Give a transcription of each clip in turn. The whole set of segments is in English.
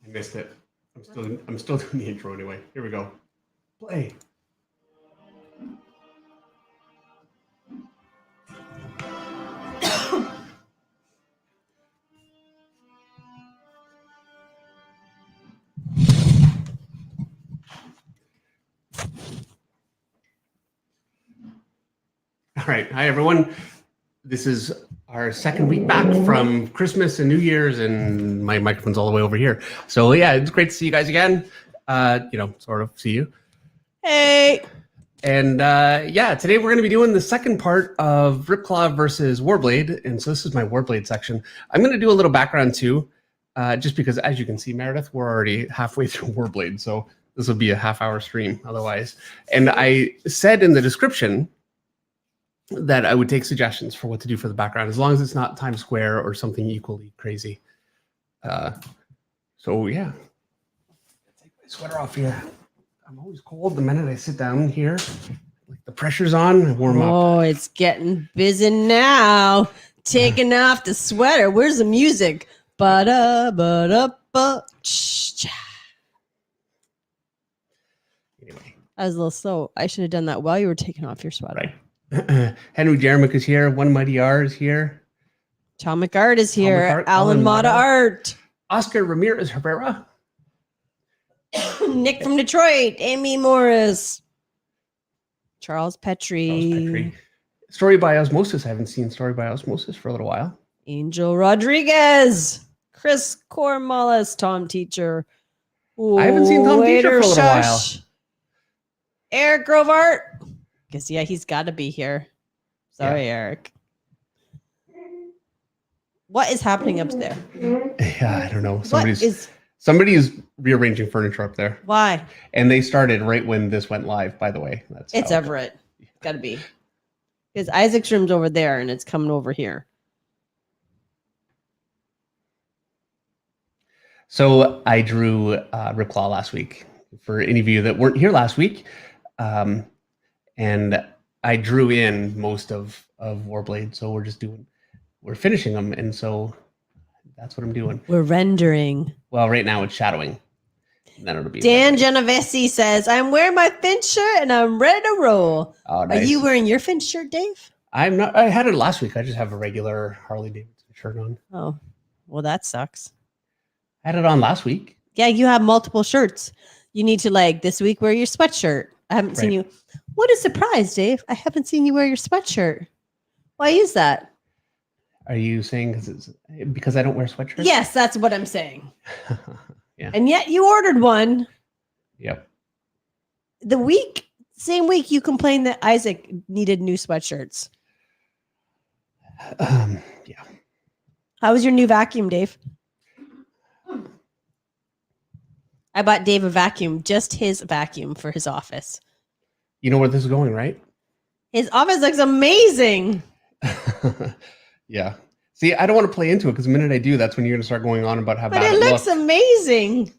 I missed it. I'm still doing the intro anyway. Here we go. Play. All right. Hi, everyone. This is our second week back from Christmas and New Year's, and my microphone's all the way over here. So, yeah, it's great to see you guys again. Sort of see you. Hey. And, today we're going to be doing the second part of Ripclaw versus Warblade. And so this is my Warblade section. I'm going to do a little background, too, just because, as you can see, Meredith, we're already halfway through Warblade. So this will be a half-hour stream otherwise. And I said in the description that I would take suggestions for what to do for the background, as long as it's not Times Square or something equally crazy. Take my sweater off here. I'm always cold the minute I sit down here. Like the pressure's on, I warm up. Oh, it's getting busy now. Taking off the sweater. Where's the music? Ba-da-ba-da-ba. Anyway. I was a little slow. I should have done that while you were taking off your sweater. Right. Henry Jeremick is here. One Mighty R is here. Atomic Art is here. Alan Mata Art. Oscar Ramirez Herrera. Nick from Detroit. Amy Morris. Charles Petrie. Story by Osmosis. I haven't seen Story by Osmosis for a little while. Angel Rodriguez. Chris Cormalis. Tom Teacher. I haven't seen Tom Teacher for a little while. Eric Grovart. Because, yeah, he's got to be here. Sorry, Eric. What is happening up there? Yeah, I don't know. Somebody is rearranging furniture up there. Why? And they started right when this went live, by the way. It's Everett. Got to be. Because Isaac's room's over there, and it's coming over here. So I drew Ripclaw last week. For any of you that weren't here last week, and I drew in most of Warblade, so we're finishing them, and so that's what I'm doing. We're rendering. Well, right now it's shadowing. And then it'll be Dan Genovese says, "I'm wearing my Finch shirt and I'm ready to roll." Oh, nice. Are you wearing your Finch shirt, Dave? I'm not. I had it last week. I just have a regular Harley Davidson shirt on. Oh, well, that sucks. I had it on last week. Yeah, you have multiple shirts. You need to this week wear your sweatshirt. I haven't seen you. What a surprise, Dave. I haven't seen you wear your sweatshirt. Why is that? Are you saying because I don't wear sweatshirts? Yes, that's what I'm saying. Yeah. And yet you ordered one. Yep. Same week you complained that Isaac needed new sweatshirts. Yeah. How was your new vacuum, Dave? I bought Dave a vacuum, just his vacuum for his office. You know where this is going, right? His office looks amazing. Yeah. See, I don't want to play into it because the minute I do, that's when you're going to start going on about how bad it looked. But it looks amazing.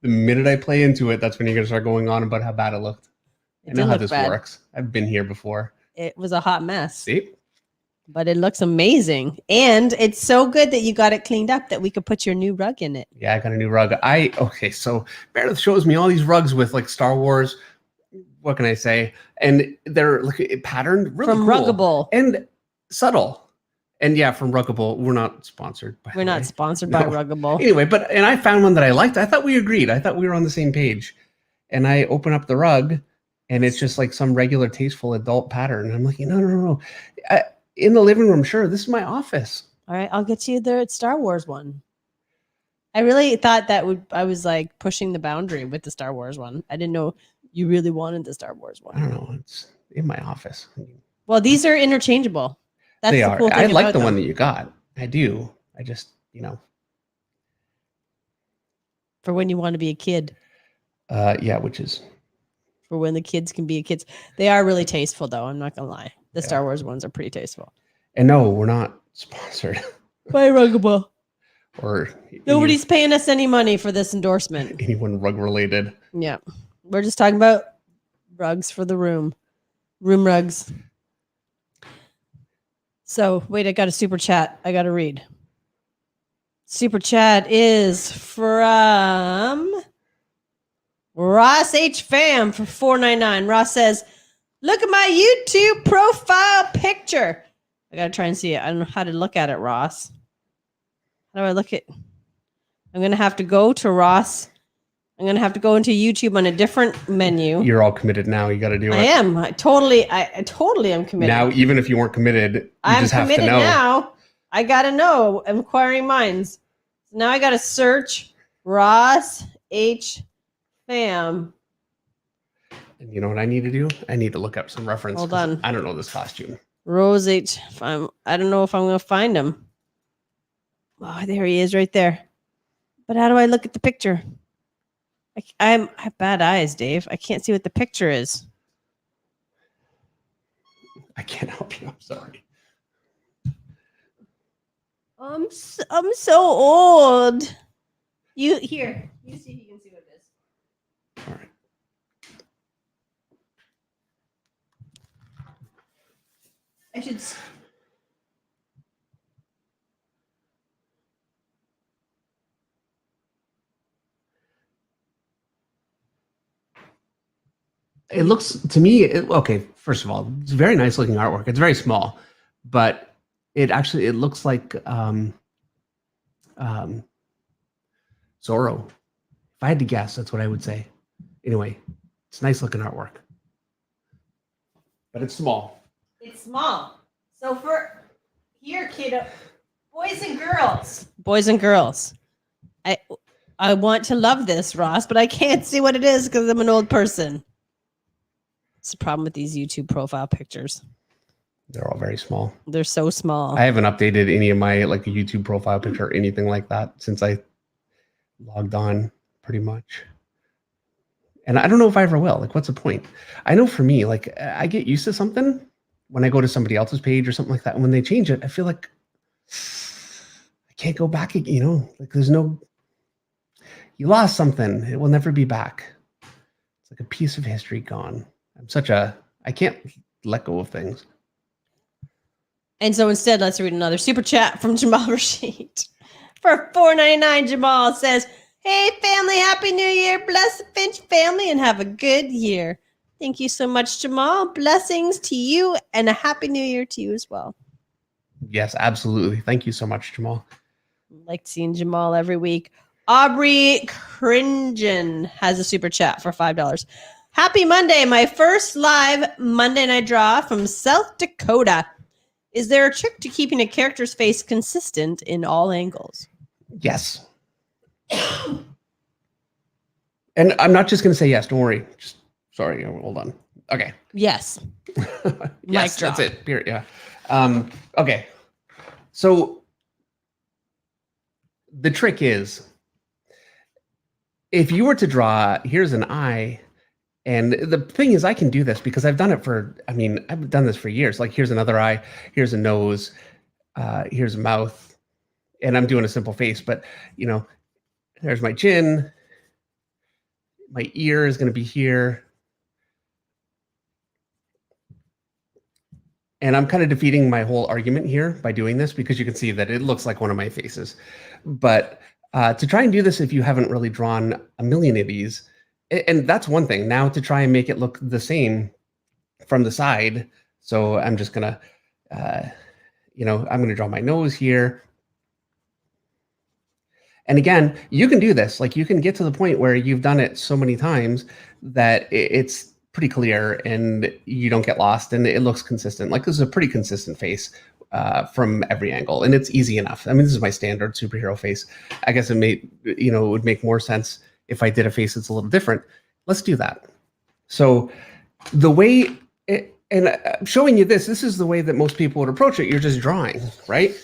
The minute I play into it, that's when you're going to start going on about how bad it looked. I know how this works. I've been here before. It was a hot mess. See? But it looks amazing. And it's so good that you got it cleaned up that we could put your new rug in it. Yeah, I got a new rug. So Meredith shows me all these rugs with Star Wars. What can I say? And they're patterned really from cool. Ruggable. And subtle. And yeah, from Ruggable. We're not sponsored. We're not sponsored by Ruggable. Anyway, and I found one that I liked. I thought we agreed. I thought we were on the same page. And I open up the rug and it's just some regular tasteful adult pattern. And I'm like, no. In the living room, sure. This is my office. All right, I'll get you the Star Wars one. I really thought I was pushing the boundary with the Star Wars one. I didn't know you really wanted the Star Wars one. I don't know. It's in my office. Well, these are interchangeable. That's they the are. cool thing I like the them. one that you got. I do. I just, For when you want to be a kid. Yeah, which is. For when the kids can be kids. They are really tasteful, though. I'm not going to lie. The Star Wars ones are pretty tasteful. And no, we're not sponsored. By Ruggable. Or nobody's paying us any money for this endorsement. Anyone rug related. Yeah. We're just talking about rugs for the room. Room rugs. So, wait, I got a super chat I got to read. Super chat is from Ross H. Fam for $4.99. Ross says, look at my YouTube profile picture. I gotta try and see it. I don't know how to look at it, Ross. How do I look at? I'm gonna have to go to Ross. I'm gonna have to go into YouTube on a different menu. You're all committed now. You got to do it. I am. I totally am committed. Now, even if you weren't committed, you I'm just have to committed know. now. I gotta know. Inquiring minds. So now I gotta search Ross H. Fam. And you know what I need to do? I need to look up some reference. Hold on. I don't know this costume. Rose H. Fam. I don't know if I'm gonna find him. Oh, there he is, right there. But how do I look at the picture? I have bad eyes, Dave. I can't see what the picture is. I can't help you. I'm sorry. I'm so old. You see if you can see what it is. All right. I should. It looks to me, okay, first of all, it's very nice looking artwork. It's very small, but it looks like Zorro. If I had to guess, that's what I would say. Anyway, it's nice looking artwork, but it's small. It's small. So for here, kiddo, boys and girls. Boys and girls. I want to love this, Ross, but I can't see what it is because I'm an old person. It's the problem with these YouTube profile pictures. They're all very small. They're so small. I haven't updated any of my like a YouTube profile picture or anything like that since I logged on, pretty much. And I don't know if I ever will. Like, what's the point? I know for me, like, I get used to something when I go to somebody else's page or something like that. And when they change it, I feel like I can't go back. You know, like you lost something. It will never be back. It's like a piece of history gone. I can't let go of things. And so instead, let's read another super chat from Jamal Rashid. For $4.99, Jamal says, hey, family, Happy New Year. Bless the Finch family and have a good year. Thank you so much, Jamal. Blessings to you and a Happy New Year to you as well. Yes, absolutely. Thank you so much, Jamal. Like seeing Jamal every week. Aubrey Cringen has a super chat for $5. Happy Monday, my first live Monday night draw from South Dakota. Is there a trick to keeping a character's face consistent in all angles? Yes. And I'm not just going to say yes. Don't worry. Sorry. Hold on. Okay. Yes. Yes, that's it. Period. Yeah. Okay. So the trick is, if you were to draw, here's an eye. And the thing is, I can do this because I've done it I've done this for years. Like, here's another eye, here's a nose, here's a mouth, and I'm doing a simple face. But, you know, there's my chin. My ear is going to be here. And I'm kind of defeating my whole argument here by doing this because you can see that it looks like one of my faces. But to try and do this, if you haven't really drawn a million of these, and that's one thing. Now to try and make it look the same from the side. So I'm just going to, I'm going to draw my nose here. And again, you can do this. Like, you can get to the point where you've done it so many times that it's pretty clear and you don't get lost and it looks consistent. Like, this is a pretty consistent face from every angle, and it's easy enough. I mean, this is my standard superhero face. I guess it would make more sense if I did a face that's a little different. Let's do that. So the way, and I'm showing you this is the way that most people would approach it. You're just drawing, right?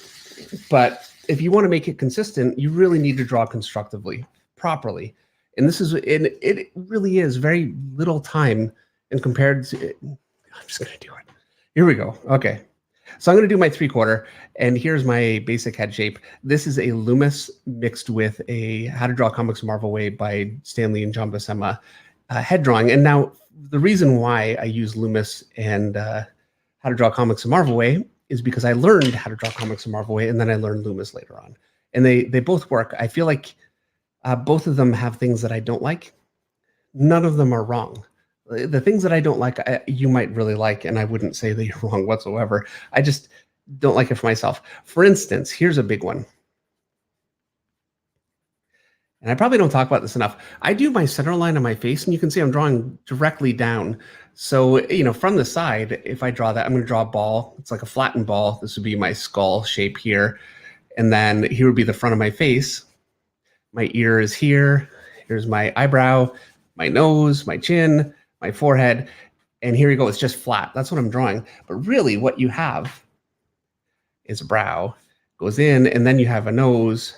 But if you want to make it consistent, you really need to draw constructively, properly. And it really is very little time and compared to, I'm just going to do it. Here we go. Okay. So I'm going to do my 3/4, and here's my basic head shape. This is a Loomis mixed with a How to Draw Comics Marvel Way by Stanley and John Buscema head drawing. And now the reason why I use Loomis and How to Draw Comics a Marvel Way is because I learned How to Draw Comics a Marvel Way, and then I learned Loomis later on. and they both work. I feel like both of them have things that I don't like. None of them are wrong. The things that I don't like, you might really like, and I wouldn't say that you're wrong whatsoever. I just don't like it for myself. For instance, here's a big one. And I probably don't talk about this enough. I do my center line on my face, and you can see I'm drawing directly down. So, from the side, if I draw that, I'm going to draw a ball. It's like a flattened ball. This would be my skull shape here. And then here would be the front of my face. My ear is here. Here's my eyebrow, my nose, my chin, my forehead. And here you go. It's just flat. That's what I'm drawing. But really what you have is a brow, goes in, and then you have a nose,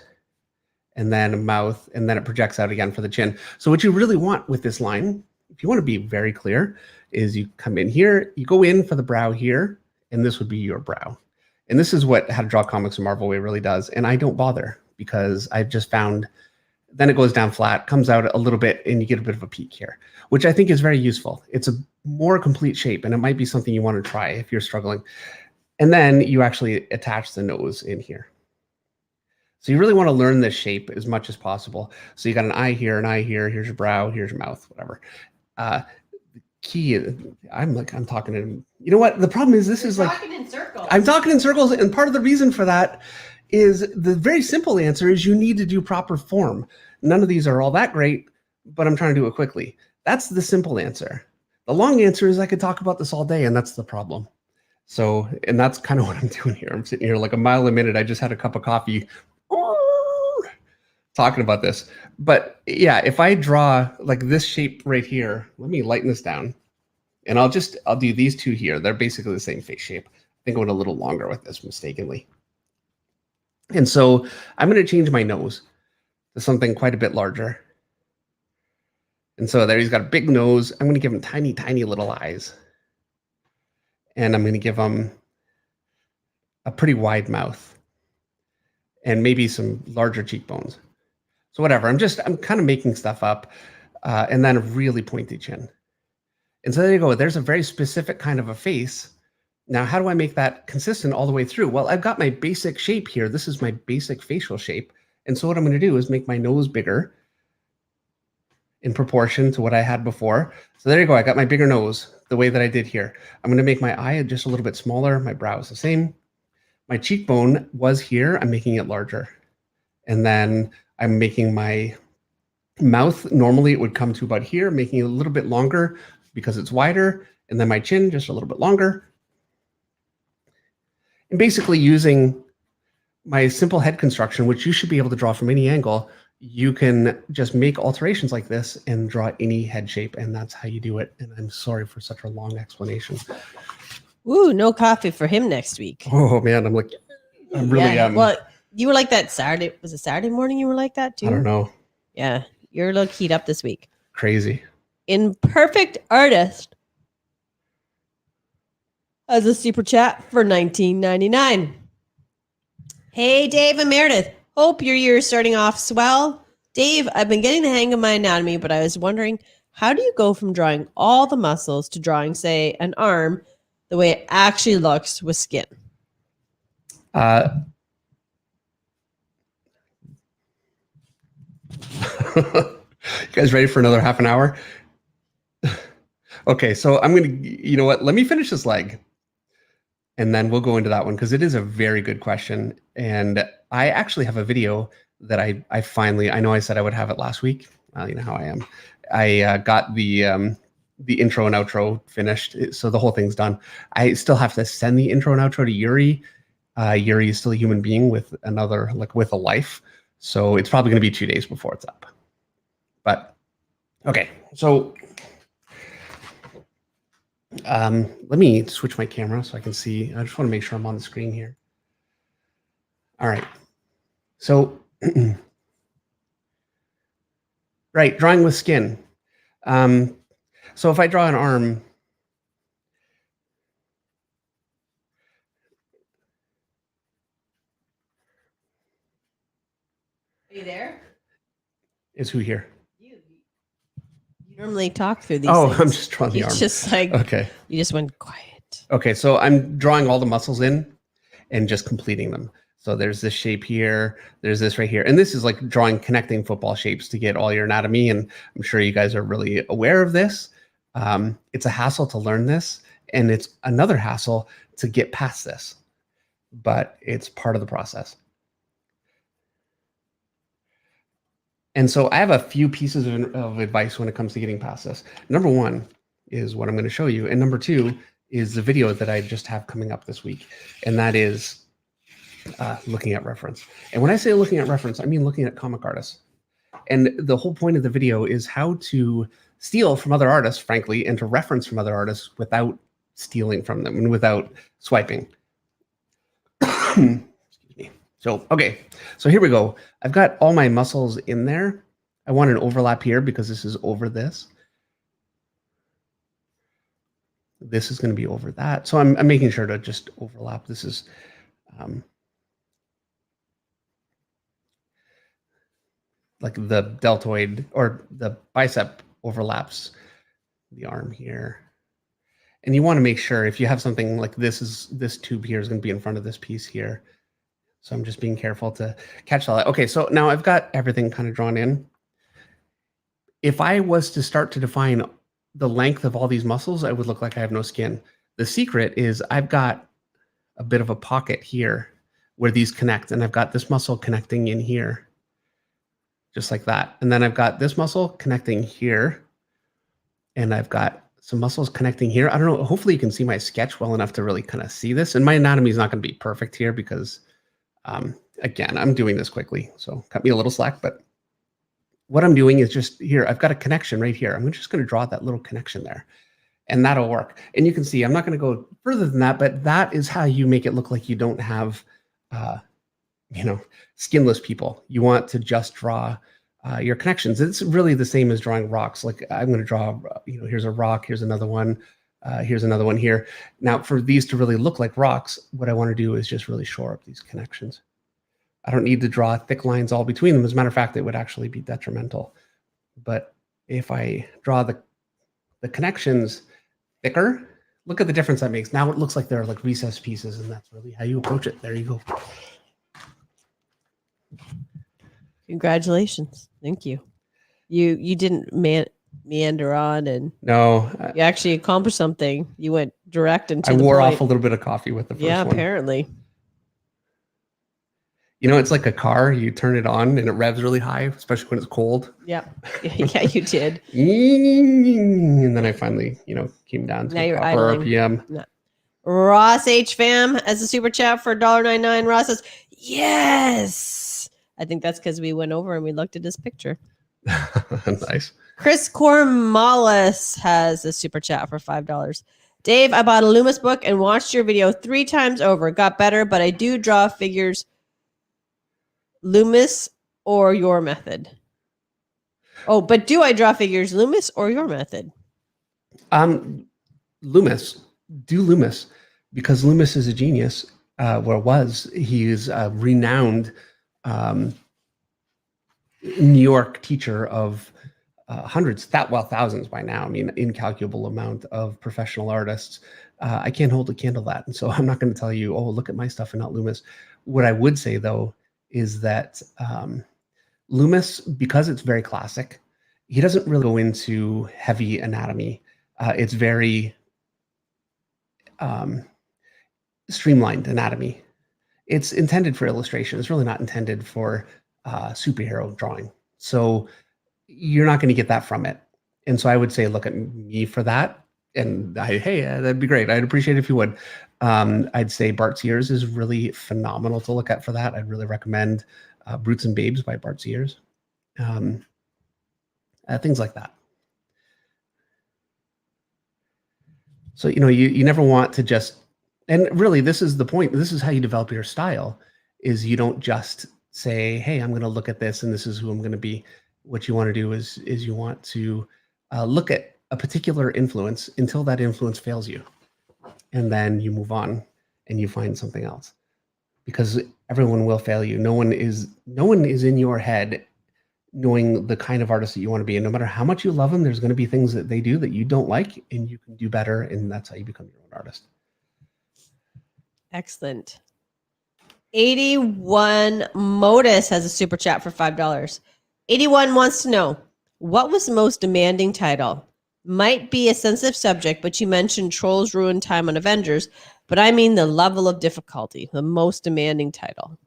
and then a mouth, and then it projects out again for the chin. So what you really want with this line, if you want to be very clear, is you come in here, you go in for the brow here, and this would be your brow. And this is what How to Draw Comics in Marvel Way really does. And I don't bother because I've just found, then it goes down flat, comes out a little bit, and you get a bit of a peak here, which I think is very useful. It's a more complete shape, and it might be something you want to try if you're struggling. And then you actually attach the nose in here. So you really want to learn this shape as much as possible. So you got an eye here, here's your brow, here's your mouth, whatever. Key, I'm talking in, you know what? The problem is this is like, talking in circles. I'm talking in circles. And part of the reason for that is the very simple answer is you need to do proper form. None of these are all that great, but I'm trying to do it quickly. That's the simple answer. The long answer is I could talk about this all day, and that's the problem. So, and that's kind of what I'm doing here. I'm sitting here like a mile a minute. I just had a cup of coffee talking about this. But yeah, if I draw like this shape right here, let me lighten this down, and I'll do these two here. They're basically the same face shape. I think I went a little longer with this mistakenly. And so I'm going to change my nose to something quite a bit larger. And so there he's got a big nose. I'm going to give him tiny, tiny little eyes. And I'm going to give him a pretty wide mouth and maybe some larger cheekbones. So whatever, I'm kind of making stuff up, and then a really pointy chin. And so there you go. There's a very specific kind of a face. Now, how do I make that consistent all the way through? Well, I've got my basic shape here. This is my basic facial shape. And so what I'm going to do is make my nose bigger in proportion to what I had before. So there you go. I got my bigger nose the way that I did here. I'm going to make my eye just a little bit smaller. My brow is the same. My cheekbone was here. I'm making it larger. And then I'm making my mouth, normally it would come to about here, making it a little bit longer because it's wider. And then my chin just a little bit longer. And basically using my simple head construction, which you should be able to draw from any angle, you can just make alterations like this and draw any head shape. And that's how you do it. And I'm sorry for such a long explanation. Ooh, no coffee for him next week. Oh man, I'm really Well, you were like that Saturday. Was it Saturday morning you were like that too? I don't know. Yeah, you're a little keyed up this week. Crazy. Imperfect Artist has a super chat for $19.99. Hey, Dave and Meredith. Hope your year is starting off swell. Dave, I've been getting the hang of my anatomy, but I was wondering, how do you go from drawing all the muscles to drawing, say, an arm the way it actually looks with skin? You guys ready for another half an hour? Okay, so I'm going to, you know what? Let me finish this leg. And then we'll go into that one because it is a very good question. And I actually have a video that I finally, I know I said I would have it last week. You know how I am. I got the intro and outro finished. So the whole thing's done. I still have to send the intro and outro to Yuri. Yuri is still a human being with with a life. So it's probably going to be 2 days before it's up. But okay, so let me switch my camera so I can see. I just want to make sure I'm on the screen here. All right. So, right, drawing with skin. So if I draw an arm, Are you there? Is who here? You normally talk through these things. things. I'm just drawing the arm. It's just like, okay. You just went quiet. Okay, so I'm drawing all the muscles in and just completing them. So there's this shape here, there's this right here. And this is like drawing connecting football shapes to get all your anatomy. And I'm sure you guys are really aware of this. It's a hassle to learn this, and it's another hassle to get past this, but it's part of the process. And so I have a few pieces of advice when it comes to getting past this. Number one is what I'm going to show you. And number two is the video that I just have coming up this week. And that is looking at reference. And when I say looking at reference, I mean looking at comic artists. And the whole point of the video is how to steal from other artists, frankly, and to reference from other artists without stealing from them and without swiping. Excuse me. So, okay, so here we go. I've got all my muscles in there. I want an overlap here because this is over this. This is going to be over that. So I'm making sure to just overlap. This is like the deltoid or the bicep overlaps the arm here. And you want to make sure if you have something like this tube here is going to be in front of this piece here. So I'm just being careful to catch all that. Okay, so now I've got everything kind of drawn in. If I was to start to define the length of all these muscles, I would look like I have no skin. The secret is I've got a bit of a pocket here where these connect, and I've got this muscle connecting in here, just like that. And then I've got this muscle connecting here, and I've got some muscles connecting here. I don't know, hopefully you can see my sketch well enough to really kind of see this. And my anatomy is not going to be perfect here because, again, I'm doing this quickly, so cut me a little slack, but what I'm doing is just here, I've got a connection right here. I'm just going to draw that little connection there, and that'll work. And you can see, I'm not going to go further than that, but that is how you make it look like you don't have, skinless people. You want to just draw your connections. It's really the same as drawing rocks. Like I'm going to draw, here's a rock, here's another one here. Now for these to really look like rocks, what I want to do is just really shore up these connections. I don't need to draw thick lines all between them. As a matter of fact, it would actually be detrimental. But if I draw the connections thicker, look at the difference that makes. Now it looks like they're like recessed pieces, and that's really how you approach it. There you go. Congratulations. Thank you. You didn't meander on, and no, you actually accomplished something. You went direct and to I the wore point. off a little bit of coffee with the first one. Yeah, apparently. It's like a car. You turn it on and it revs really high, especially when it's cold. Yeah. Yeah, you did. And then I finally, came down to Now a you're proper idling. RPM. No. Ross H. Fam as a super chat for $1.99. Ross says, yes. I think that's because we went over and we looked at his picture. Nice. Chris Cormalis has a super chat for $5. Dave, I bought a Loomis book and watched your video 3 times over. Got better, but I do draw figures. Loomis or your method? Oh, but do I draw figures Loomis or your method? Loomis. Do Loomis, because Loomis is a genius. He's a renowned New York teacher of hundreds, thousands by now. I mean, incalculable amount of professional artists. I can't hold a candle to that. And so I'm not going to tell you, oh, look at my stuff and not Loomis. What I would say, though, is that Loomis, because it's very classic, he doesn't really go into heavy anatomy. It's very streamlined anatomy. It's intended for illustration. It's really not intended for superhero drawing. So you're not going to get that from it. And so I would say, look at me for that. And hey, that'd be great. I'd appreciate it if you would. I'd say Bart's Ears is really phenomenal to look at for that. I'd really recommend Brutes and Babes by Bart's Ears. Things like that. So, you never want to just, and really this is the point. This is how you develop your style, is you don't just say, hey, I'm going to look at this and this is who I'm going to be. What you want to do is you want to look at a particular influence until that influence fails you. And then you move on and you find something else, because everyone will fail you. No one is in your head knowing the kind of artist that you want to be. And no matter how much you love them, there's going to be things that they do that you don't like, and you can do better. And that's how you become your own artist. Excellent. 81 Modus has a super chat for $5. 81 wants to know, what was the most demanding title? Might be a sensitive subject, but you mentioned Trolls Ruin Time on Avengers, but I mean the level of difficulty, the most demanding title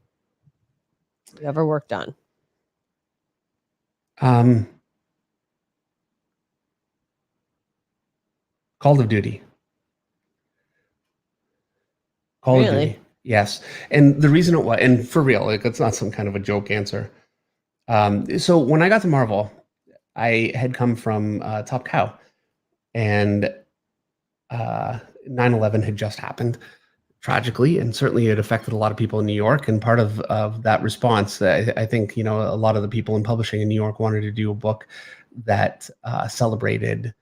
you ever worked on. Call of Duty. Call of Duty. Yes. And the reason it was, and for real, like it's not some kind of a joke answer. So when I got to Marvel, I had come from Top Cow, and 9/11 had just happened tragically, and certainly it affected a lot of people in New York. And part of that response, I think, you know, a lot of the people in publishing in New York wanted to do a book that celebrated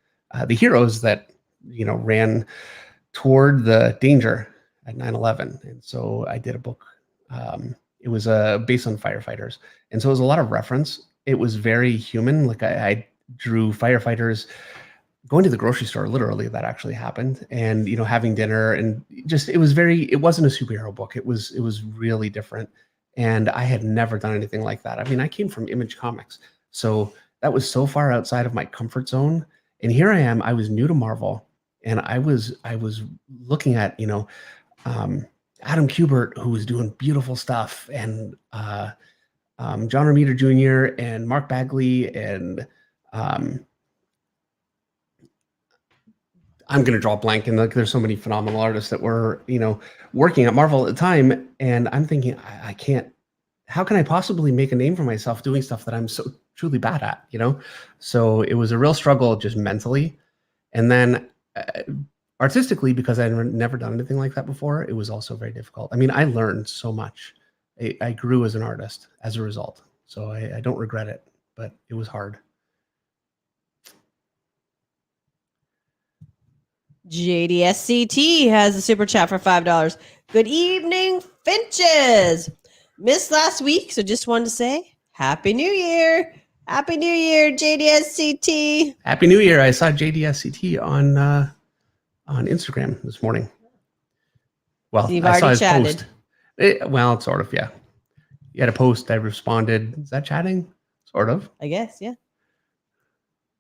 the heroes that, you know, ran toward the danger at 9/11. And so I did a book. It was based on firefighters. And so it was a lot of reference. It was very human. Like I drew firefighters going to the grocery store, literally, that actually happened. And, you know, having dinner, and just, it wasn't a superhero book. It was really different. And I had never done anything like that. I mean, I came from Image Comics. So that was so far outside of my comfort zone. And here I am, I was new to Marvel, and I was looking at, you know, Adam Kubert, who was doing beautiful stuff, and John Romita Jr. and Mark Bagley, and I'm going to draw a blank, and like there's so many phenomenal artists that were, you know, working at Marvel at the time, and I'm thinking, I can't. How can I possibly make a name for myself doing stuff that I'm so truly bad at, you know? So it was a real struggle, just mentally, and then artistically, because I'd never done anything like that before. It was also very difficult. I mean, I learned so much. I grew as an artist as a result. So I don't regret it, but it was hard. JDSCT has a super chat for $5. Good evening, Finches. Missed last week, so just wanted to say Happy New Year. Happy New Year, JDSCT. Happy New Year. I saw JDSCT on Instagram this morning. Well, so you've I saw already his chatted. post. Well, sort of, yeah. He had a post. I responded. Is that chatting? Sort of. I guess, yeah.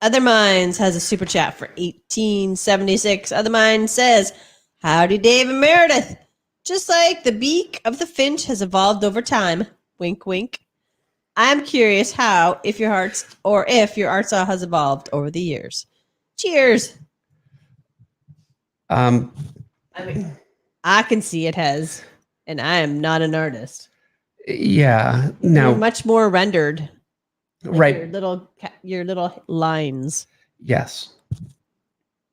Other Minds has a super chat for 1876. Other Minds says, howdy, Dave and Meredith. Just like the beak of the finch has evolved over time, wink, wink, I'm curious how, if your art style has evolved over the years. Cheers. I mean, I can see it has, and I am not an artist. Yeah. Now, you're much more rendered. Like right. Your little lines. Yes.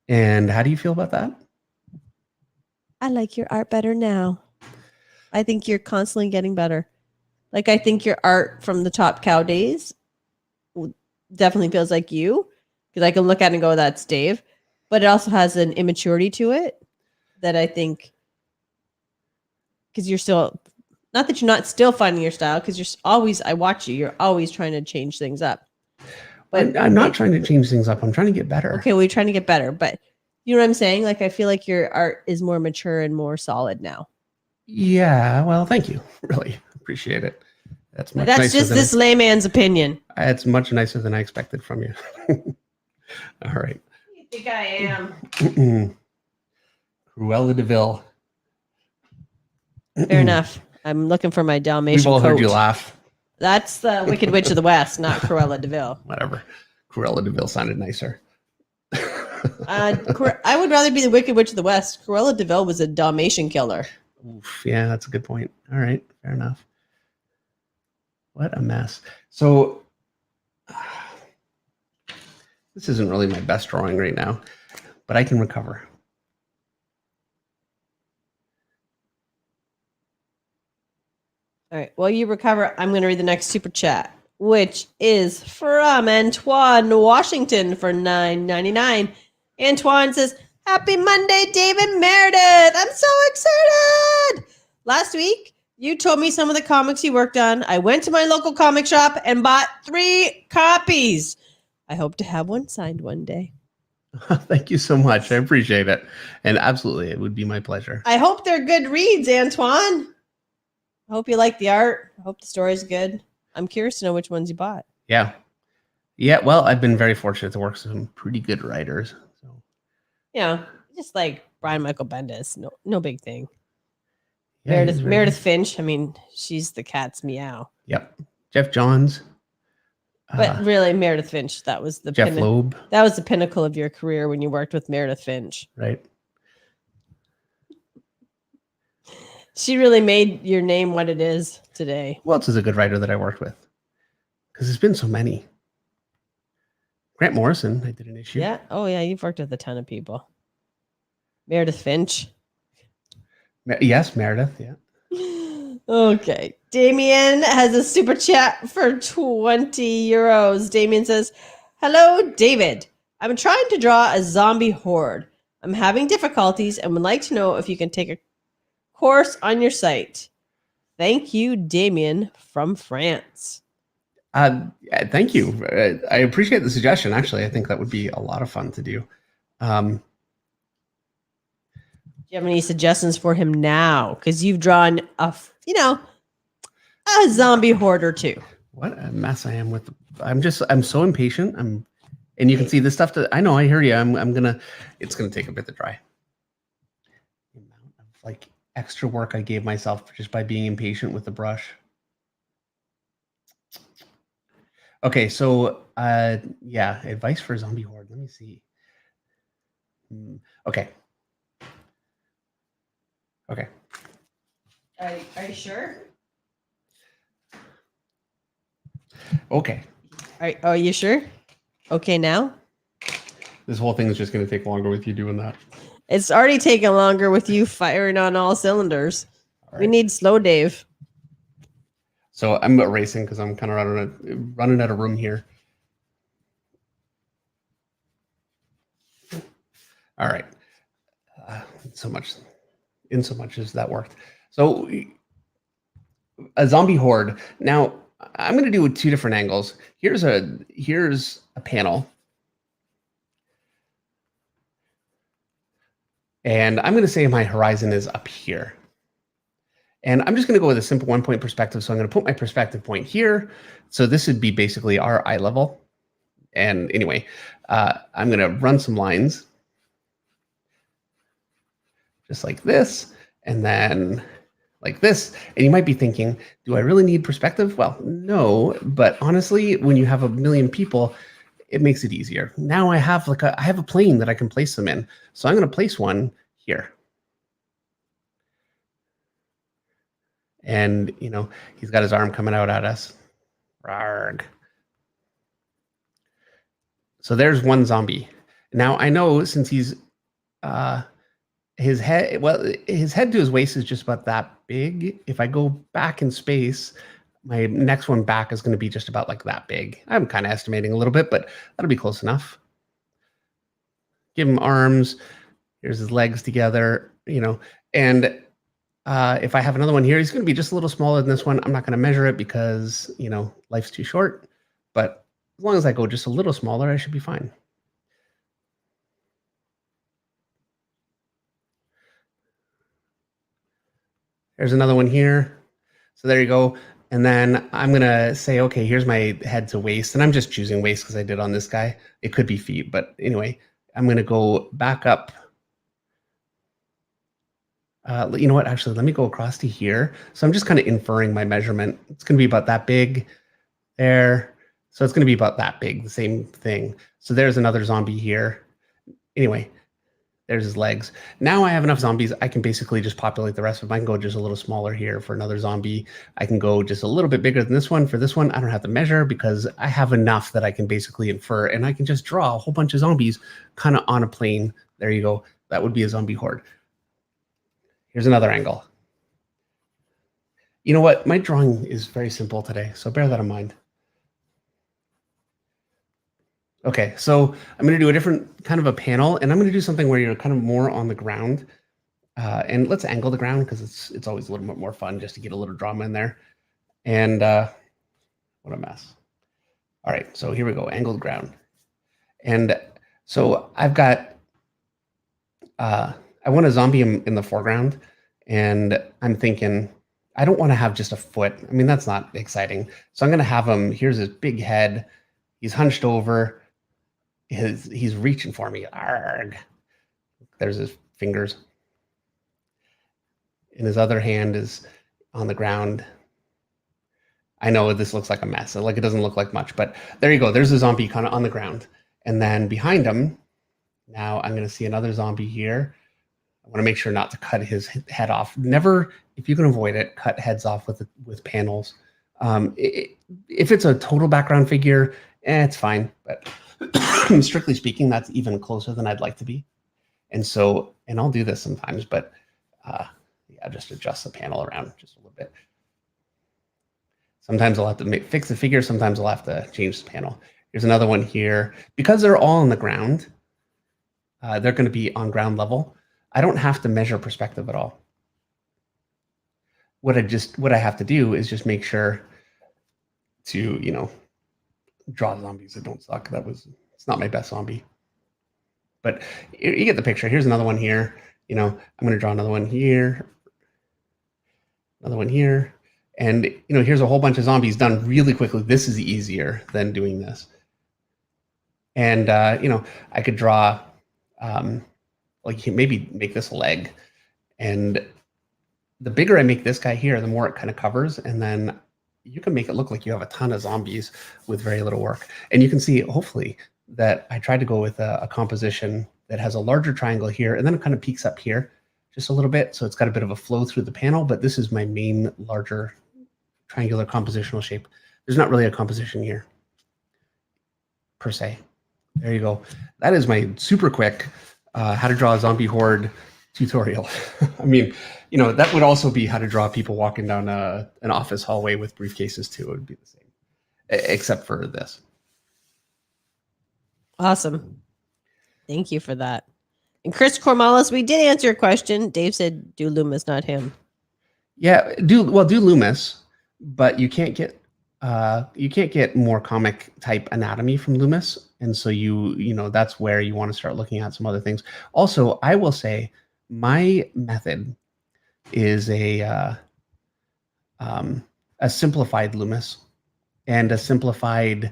And how do you feel about that? I like your art better now. I think you're constantly getting better. Like, I think your art from the Top Cow days definitely feels like you, because I can look at it and go, that's Dave. But it also has an immaturity to it that I think, because you're still, not that you're not still finding your style, because you're always, I watch you're always trying to change things up. But I'm not trying to change things up. I'm trying to get better. Okay, we're trying to get better. But you know what I'm saying? Like, I feel like your art is more mature and more solid now. Yeah, well, thank you. Really appreciate it. That's just this layman's opinion. It's much nicer than I expected from you. All right. Who do you think I am? Cruella de Vil. Fair enough. I'm looking for my Dalmatian We've all coat. heard you laugh. That's the Wicked Witch of the West, not Cruella de Vil. Whatever. Cruella de Vil sounded nicer. I would rather be the Wicked Witch of the West. Cruella de Vil was a Dalmatian killer. Oof, yeah, that's a good point. All right, fair enough. What a mess. So this isn't really my best drawing right now, but I can recover. All right. While you recover, I'm going to read the next super chat, which is from Antoine Washington for $9.99. Antoine says, Happy Monday, David Meredith. I'm so excited. Last week, you told me some of the comics you worked on. I went to my local comic shop and bought 3 copies. I hope to have one signed one day. Thank you so much. I appreciate it. And absolutely, it would be my pleasure. I hope they're good reads, Antoine. I hope you like the art. I hope the story's good. I'm curious to know which ones you bought. Yeah. Yeah, well, I've been very fortunate to work with some pretty good writers. So Yeah, just like Brian Michael Bendis. No big thing. yeah, he's very Meredith good. Finch. I mean, she's the cat's meow. Yep. Jeff Johns. But really, Meredith Finch. That was the Jeff Loeb. That was the pinnacle of your career when you worked with Meredith Finch. Right. She really made your name what it is today. Who else is a good writer that I worked with? Because there's been so many. Grant Morrison, I did an issue. Yeah. Oh, yeah. You've worked with a ton of people. Meredith Finch. Yes, Meredith. Yeah. Okay. Damien has a super chat for 20 euros. Damien says, "Hello, David. I'm trying to draw a zombie horde. I'm having difficulties and would like to know if you can take a course on your site. Thank you, Damien from France." Thank you. I appreciate the suggestion. Actually, I think that would be a lot of fun to do. Do you have any suggestions for him now? Because you've drawn a zombie horde or two. What a mess I am with. I'm so impatient. And you can see this stuff that I know. I hear you. It's gonna take a bit to dry. The amount of like extra work I gave myself just by being impatient with the brush. Okay, so yeah, advice for a zombie horde. Let me see. Okay. Okay. Are you sure? Okay. Are you sure? Okay, now? This whole thing is just going to take longer with you doing that. It's already taken longer with you firing on all cylinders. All right. We need slow Dave. So I'm erasing because I'm kind of running out of room here. All right. In so much as that worked. So a zombie horde. Now I'm going to do two different angles. Here's a panel. And I'm going to say my horizon is up here. And I'm just going to go with a simple 1-point perspective. So I'm going to put my perspective point here. So this would be basically our eye level. And anyway, I'm going to run some lines. Just like this, and then like this. And you might be thinking, do I really need perspective? Well, no, but honestly, when you have a million people, it makes it easier. Now I have a plane that I can place them in. So I'm going to place one here. And, he's got his arm coming out at us. Rarg. So there's one zombie. Now I know since he's his head to his waist is just about that big. If I go back in space, my next one back is going to be just about like that big. I'm kind of estimating a little bit, but that'll be close enough. Give him arms. Here's his legs together, and if I have another one here, he's going to be just a little smaller than this one. I'm not going to measure it because, life's too short, but as long as I go just a little smaller, I should be fine. There's another one here. So there you go. And then I'm going to say, okay, here's my head to waist. And I'm just choosing waist because I did on this guy. It could be feet, but anyway, I'm going to go back up. You know what? Actually, let me go across to here. So I'm just kind of inferring my measurement. It's going to be about that big there. So it's going to be about that big, the same thing. So there's another zombie here. Anyway, there's his legs. Now I have enough zombies. I can basically just populate the rest of them. I can go just a little smaller here for another zombie. I can go just a little bit bigger than this one. For this one, I don't have to measure because I have enough that I can basically infer, and I can just draw a whole bunch of zombies kind of on a plane. There you go. That would be a zombie horde. Here's another angle. You know what? My drawing is very simple today, so bear that in mind. Okay, so I'm going to do a different kind of a panel, and I'm going to do something where you're kind of more on the ground. And let's angle the ground because it's always a little bit more fun just to get a little drama in there. And what a mess. All right, so here we go, angled ground. And so I've got, I want a zombie in the foreground, and I'm thinking I don't want to have just a foot. I mean, that's not exciting. So I'm going to have him, here's his big head. He's hunched over. He's reaching for me. Arrgh. There's his fingers. And his other hand is on the ground. I know this looks like a mess. Like, it doesn't look like much, but there you go. There's a zombie kind of on the ground. And then behind him, now I'm going to see another zombie here. I want to make sure not to cut his head off. Never, if you can avoid it, cut heads off with panels. If it's a total background figure, it's fine. But strictly speaking, that's even closer than I'd like to be. And so, and I'll do this sometimes, but yeah, just adjust the panel around just a little bit. Sometimes I'll have to fix the figure. Sometimes I'll have to change the panel. Here's another one here. Because they're all on the ground, they're going to be on ground level. I don't have to measure perspective at all. What I have to do is just make sure to, you know, draw zombies that don't suck. It's not my best zombie. But you get the picture. Here's another one here. You know, I'm going to draw another one here. Another one here. And, you know, here's a whole bunch of zombies done really quickly. This is easier than doing this. And, you know, I could draw, like maybe make this a leg. And the bigger I make this guy here, the more it kind of covers. And then you can make it look like you have a ton of zombies with very little work. And you can see, hopefully, that I tried to go with a composition that has a larger triangle here, and then it kind of peaks up here just a little bit. So it's got a bit of a flow through the panel, but this is my main larger triangular compositional shape. There's not really a composition here per se. There you go. That is my super quick how to draw a zombie horde tutorial. I mean, you know, that would also be how to draw people walking down an office hallway with briefcases too. It would be the same, except for this. Awesome. Thank you for that. And Chris Cormalis, we did answer your question. Dave said, do Loomis, not him. Yeah, do Loomis, but you can't get more comic type anatomy from Loomis. And so you know, that's where you want to start looking at some other things. Also, I will say my method is a simplified Loomis and a simplified,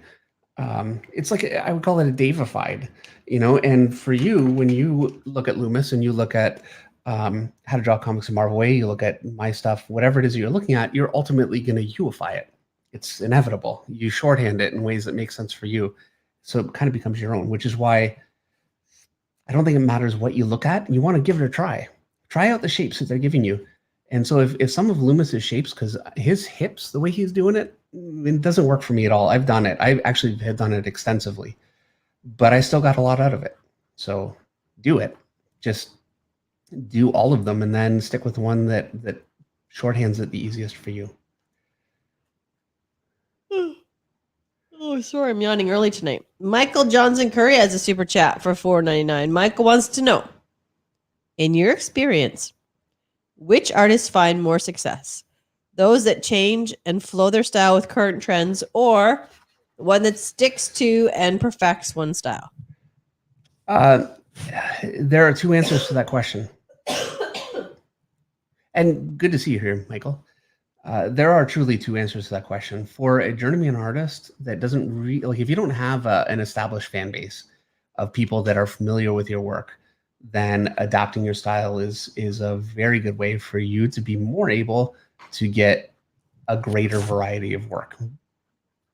it's like, I would call it a Davified, you know. And for you, when you look at Loomis and you look at how to draw comics in Marvel Way, you look at my stuff, whatever it is you're looking at, you're ultimately going to Uify it. It's inevitable. You shorthand it in ways that make sense for you. So it kind of becomes your own, which is why I don't think it matters what you look at. You want to give it a try. Try out the shapes that they're giving you. And so if some of Loomis's shapes, because his hips, the way he's doing it, it doesn't work for me at all. I've done it. I actually have done it extensively, but I still got a lot out of it. So do it. Just do all of them and then stick with the one that shorthands it the easiest for you. Oh, sorry, I'm yawning early tonight. Michael Johnson Curry has a super chat for $4.99. Michael wants to know, in your experience, which artists find more success? Those that change and flow their style with current trends, or one that sticks to and perfects one style? There are two answers to that question. And good to see you here, Michael. There are truly two answers to that question. For a journeyman artist that doesn't like, if you don't have an established fan base of people that are familiar with your work, then adapting your style is a very good way for you to be more able to get a greater variety of work.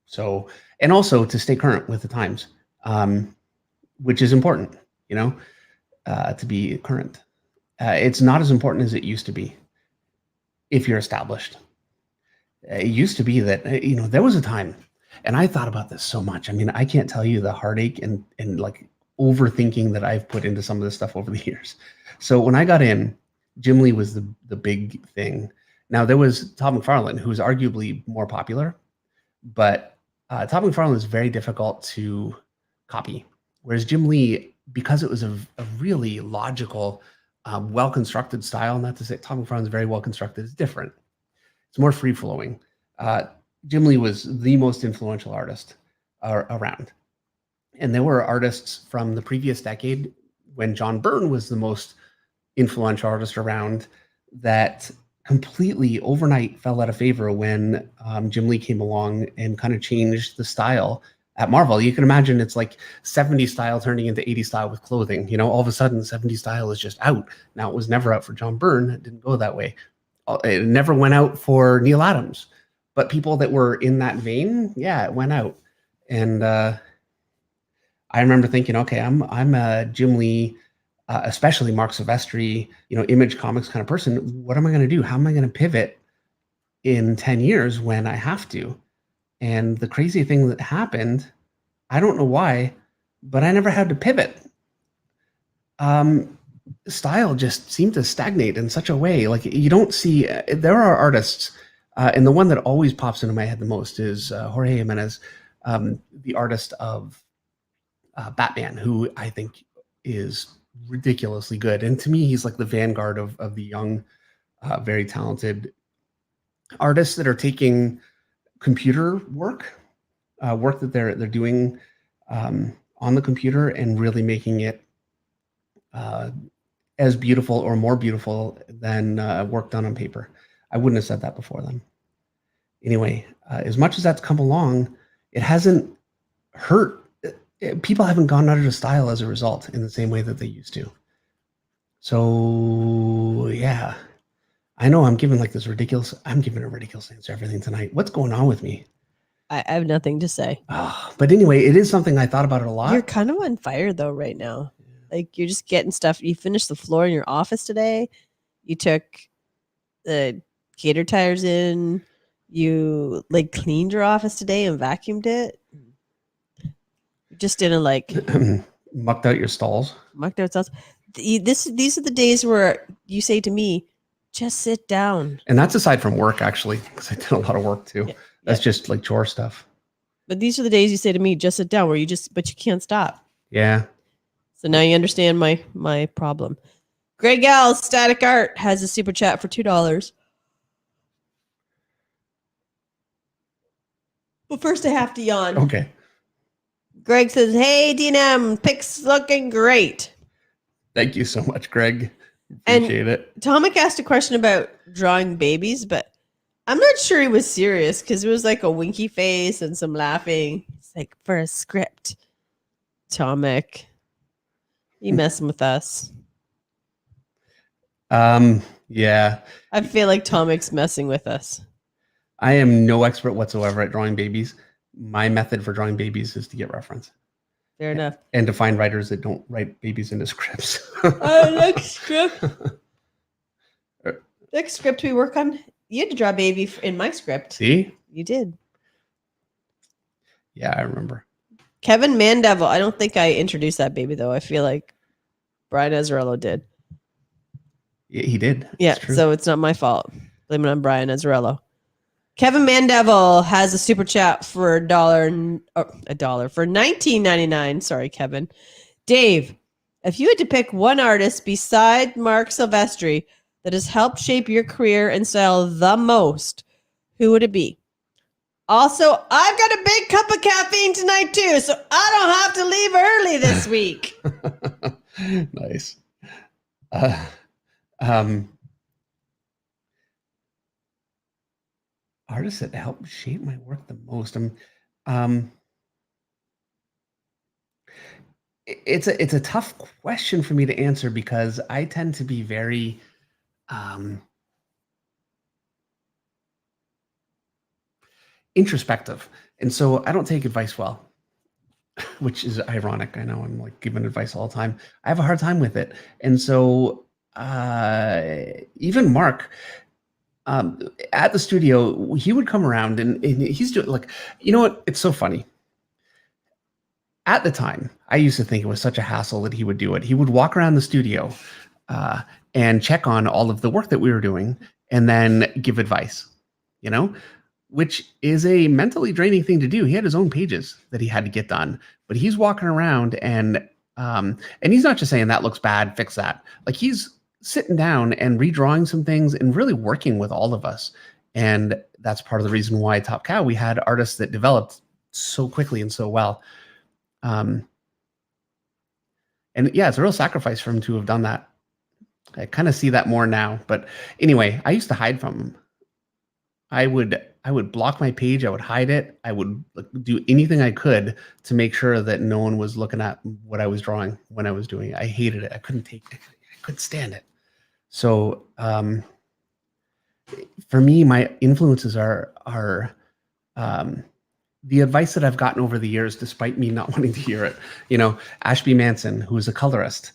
So, and also to stay current with the times, which is important, you know, to be current. It's not as important as it used to be if you're established. It used to be that, you know, there was a time, and I thought about this so much. I mean, I can't tell you the heartache and like overthinking that I've put into some of this stuff over the years. So when I got in, Jim Lee was the big thing. Now there was Todd McFarlane, who's arguably more popular, but Todd McFarlane is very difficult to copy. Whereas Jim Lee, because it was a really logical, well-constructed style, not to say Todd McFarlane is very well-constructed, it's different. It's more free-flowing. Jim Lee was the most influential artist around. And there were artists from the previous decade when John Byrne was the most influential artist around that completely overnight fell out of favor when Jim Lee came along and kind of changed the style at Marvel. You can imagine it's like 70s style turning into 80s style with clothing. You know, all of a sudden 70s style is just out. Now, it was never out for John Byrne. It didn't go that way. It never went out for Neil Adams. But people that were in that vein, yeah, it went out. And I remember thinking, okay, I'm a Jim Lee, especially Mark Silvestri, you know, Image Comics kind of person. What am I going to do? How am I going to pivot in 10 years when I have to? And the crazy thing that happened, I don't know why, but I never had to pivot. Style just seemed to stagnate in such a way. Like, you don't see, there are artists, and the one that always pops into my head the most is Jorge Jimenez, the artist of Batman, who I think is ridiculously good. And to me, he's like the vanguard of the young, very talented artists that are taking computer work, work that they're doing on the computer and really making it as beautiful or more beautiful than work done on paper. I wouldn't have said that before them. Anyway, as much as that's come along, it hasn't hurt. People haven't gone out of style as a result in the same way that they used to. So yeah, I know I'm giving a ridiculous answer to everything tonight. What's going on with me? I have nothing to say. But anyway, it is something I thought about it a lot. You're kind of on fire though right now. Like, you're just getting stuff. You finished the floor in your office today. You took the gator tires in. You like cleaned your office today and vacuumed it. You just didn't like mucked out your stalls. Mucked out stalls. These are the days where you say to me, just sit down. And that's aside from work, actually, because I did a lot of work too. Yeah. That's just like chore stuff. But these are the days you say to me, just sit down, but you can't stop. Yeah. So now you understand my problem. Greg L, Static Art, has a super chat for $2. But first I have to yawn. Okay. Greg says, hey, DNM, pics looking great. Thank you so much, Greg. Appreciate it. Tomic asked a question about drawing babies, but I'm not sure he was serious because it was like a winky face and some laughing. It's like, for a script. Tomic, you messing with us. Yeah. I feel like Tomic's messing with us. I am no expert whatsoever at drawing babies. My method for drawing babies is to get reference. Fair enough. And to find writers that don't write babies into scripts. Next script. Next script we work on, you had to draw a baby in my script. See? You did. Yeah, I remember. Kevin Mandevil. I don't think I introduced that baby, though. I feel like Brian Azzarello did. Yeah, he did. Yeah, so it's not my fault. Blame it on Brian Azzarello. Kevin Mandevil has a super chat for $1 for $19.99. Sorry, Kevin. Dave, if you had to pick one artist beside Mark Silvestri that has helped shape your career and style the most, who would it be? Also, I've got a big cup of caffeine tonight too, so I don't have to leave early this week. Nice. Artists that help shape my work the most. It's a tough question for me to answer because I tend to be very introspective, and so I don't take advice well, which is ironic. I know I'm like giving advice all the time. I have a hard time with it, and so even Mark. At the studio, he would come around and he's doing like, you know what? It's so funny. At the time, I used to think it was such a hassle that he would do it. He would walk around the studio and check on all of the work that we were doing and then give advice, you know, which is a mentally draining thing to do. He had his own pages that he had to get done, but he's walking around and he's not just saying that looks bad, fix that. Like, he's sitting down and redrawing some things and really working with all of us. And that's part of the reason why Top Cow, we had artists that developed so quickly and so well. And yeah, it's a real sacrifice for him to have done that. I kind of see that more now. But anyway, I used to hide from him. I would block my page. I would hide it. I would do anything I could to make sure that no one was looking at what I was drawing when I was doing it. I hated it. I couldn't take it. I couldn't stand it. So for me, my influences are the advice that I've gotten over the years, despite me not wanting to hear it. You know, Ashby Manson, who is a colorist,